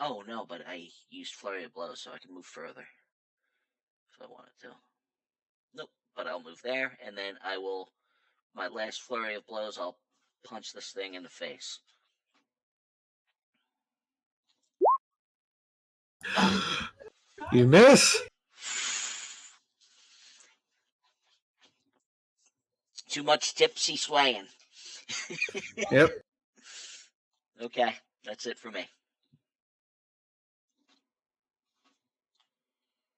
Oh no, but I used flurry of blows, so I can move further if I wanted to. Nope, but I'll move there, and then I will. My last flurry of blows, I'll punch this thing in the face. You miss. Too much tipsy swaying. Yep. Okay, that's it for me.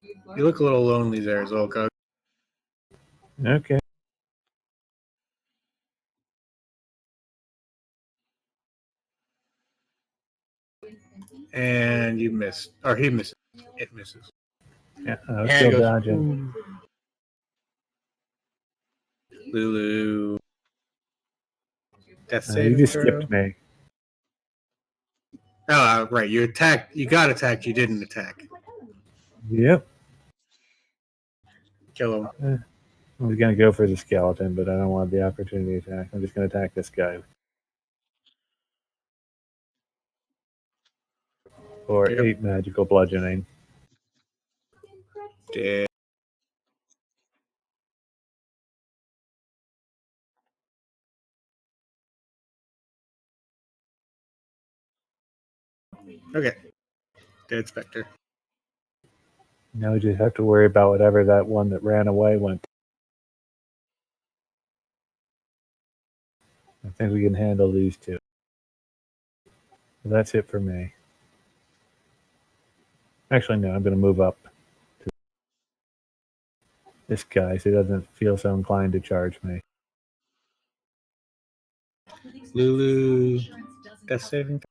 You look a little lonely there as well, Coach. Okay. And you miss. Or he misses. It misses. Yeah, I was And still it goes, dodging. Lulu. Death You saving just throw. skipped me. Oh, right. You attacked. You got attacked. You didn't attack. Yep. Kill him. I was going to go for the skeleton, but I don't want the opportunity to attack. I'm just going to attack this guy. For Yep. 8 magical bludgeoning. Dead. Okay. Dead Spectre. Now we just have to worry about whatever that one that ran away went. I think we can handle these two. So that's it for me. Actually, no, I'm going to move up to this guy so he doesn't feel so inclined to charge me. Lulu. Death saving.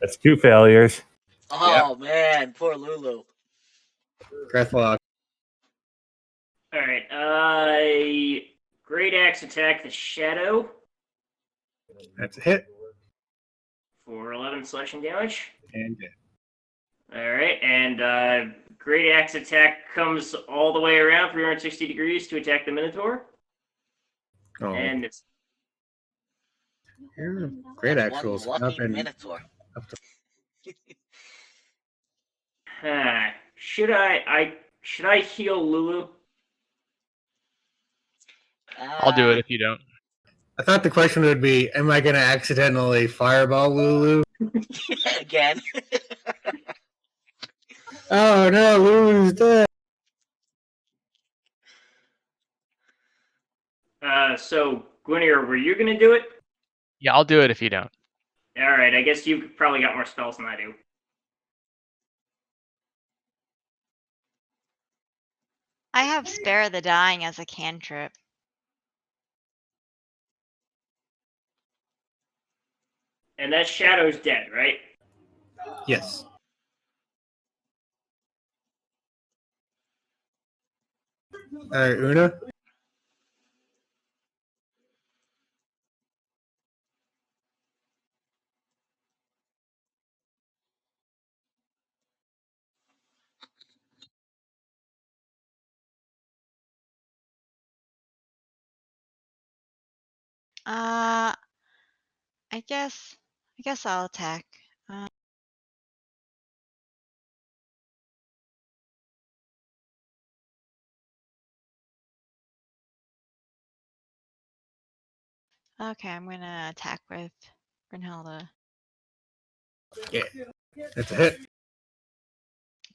That's 2 failures. Oh man, poor Lulu. Breathlock. All right. Great axe attack the shadow That's a hit. for 11 slashing damage. And dead. All right, and great axe attack comes all the way around 360 degrees to attack the Minotaur, Oh. and it's Your great That's actuals one have lucky been Minotaur. up to Should I heal Lulu? I'll do it if you don't. I thought the question would be, am I going to accidentally fireball Lulu? Again. Oh no, Lulu's dead. So Guinevere, were you gonna do it? Yeah, I'll do it if you don't. All right, I guess you probably got more spells than I do. I have Spare the Dying as a cantrip. And that Shadow's dead, right? Yes. All right, Una. I guess I'll attack. Okay, I'm gonna attack with Brunhilde Yeah, that's a hit.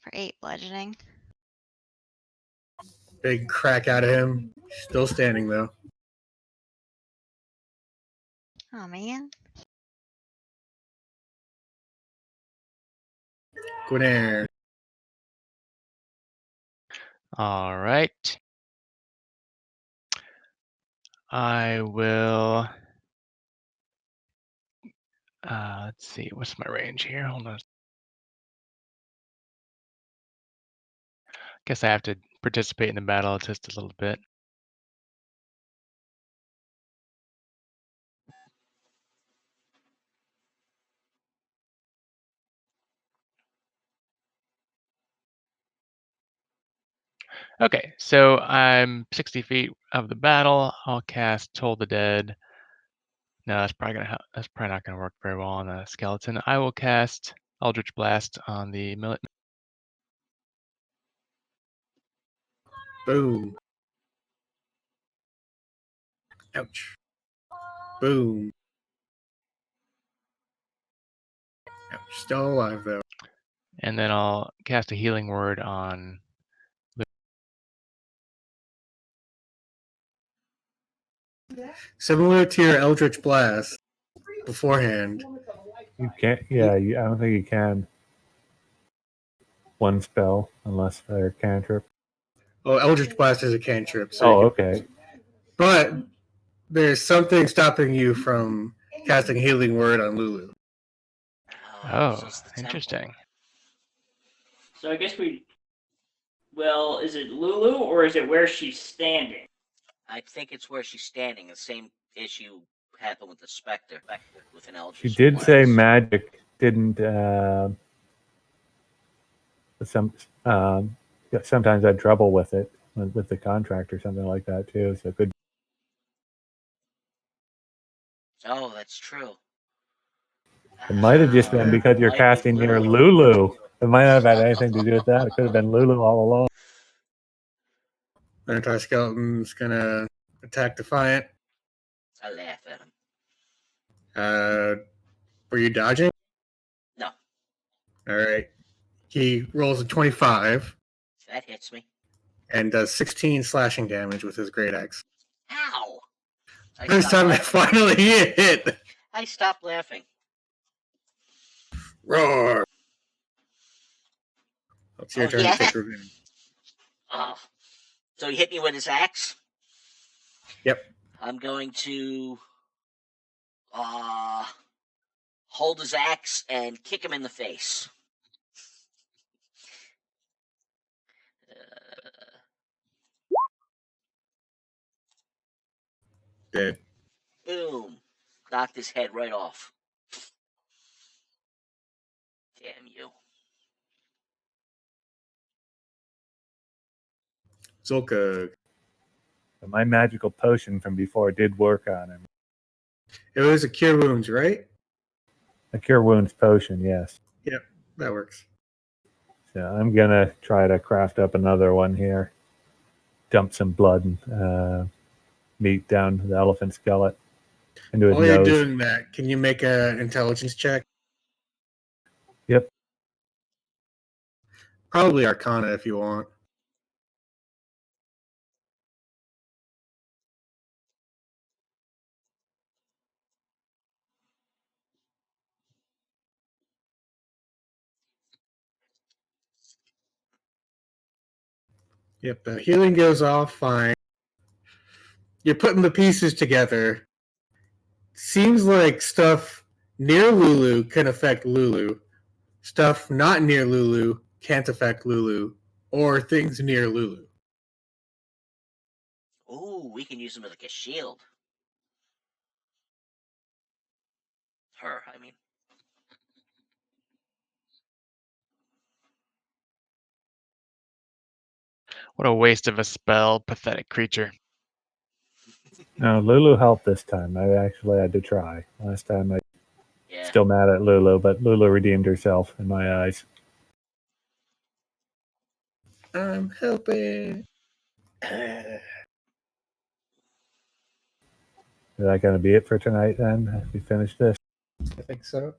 for 8 bludgeoning. Big crack out of him. Still standing though. Oh man. Guinevere. All right. I will. Let's see. What's my range here? Hold on. Guess I have to participate in the battle just a little bit. Okay, so I'm 60 feet of the battle. I'll cast Toll the Dead. No, that's probably not gonna work very well on the skeleton. I will cast Eldritch Blast on the militant. Boom. Ouch. Boom. Ouch. Still alive though. And then I'll cast a healing word on. Similar to your Eldritch Blast beforehand. You can't. Yeah, I don't think you can. One spell unless they're cantrip. Oh, Eldritch Blast is a cantrip. So Oh, you can, okay. but there's something stopping you from casting Healing Word on Lulu. Oh, So it's the temple. interesting. So I guess well, is it Lulu or is it where she's standing? I think it's where she's standing. The same issue happened with the Spectre with an Eldritch She did Blast. say magic didn't. Sometimes I had trouble with it with the contract or something like that too. So it could. Oh, that's true. It might have just been because you're Might be casting near Lulu. It might not have had anything to do with that. It could have been Lulu all along. Anti-Skeleton's gonna attack Defiant. I laugh at him. Were you dodging? No, All right. He rolls a 25 that hits me. and does 16 slashing damage with his great axe. Ow! First time it finally hit. I stopped laughing. Roar. It's your turn yeah? to take revenge. Oh. So he hit me with his axe? Yep. I'm going to hold his axe and kick him in the face. Dead. Boom. Knocked his head right off. Damn you. Zulka. My magical potion from before did work on him. It was a cure wounds, right? A cure wounds potion, yes. That works. So I'm gonna try to craft up another one here. Dump some blood and meat down the elephant skeleton into his While you're nose. doing that, can you make an intelligence check? Yep. Probably Arcana if you want. Yep, the healing goes off fine. You're putting the pieces together. Seems like stuff near Lulu can affect Lulu. Stuff not near Lulu can't affect Lulu, or things near Lulu. Ooh, we can use them as like a shield. Her, I mean. What a waste of a spell, pathetic creature. No, Lulu helped this time. I actually had to try. Last time I Yeah. still mad at Lulu, but Lulu redeemed herself in my eyes. I'm helping. Is that going to be it for tonight then? If we finish this? I think so.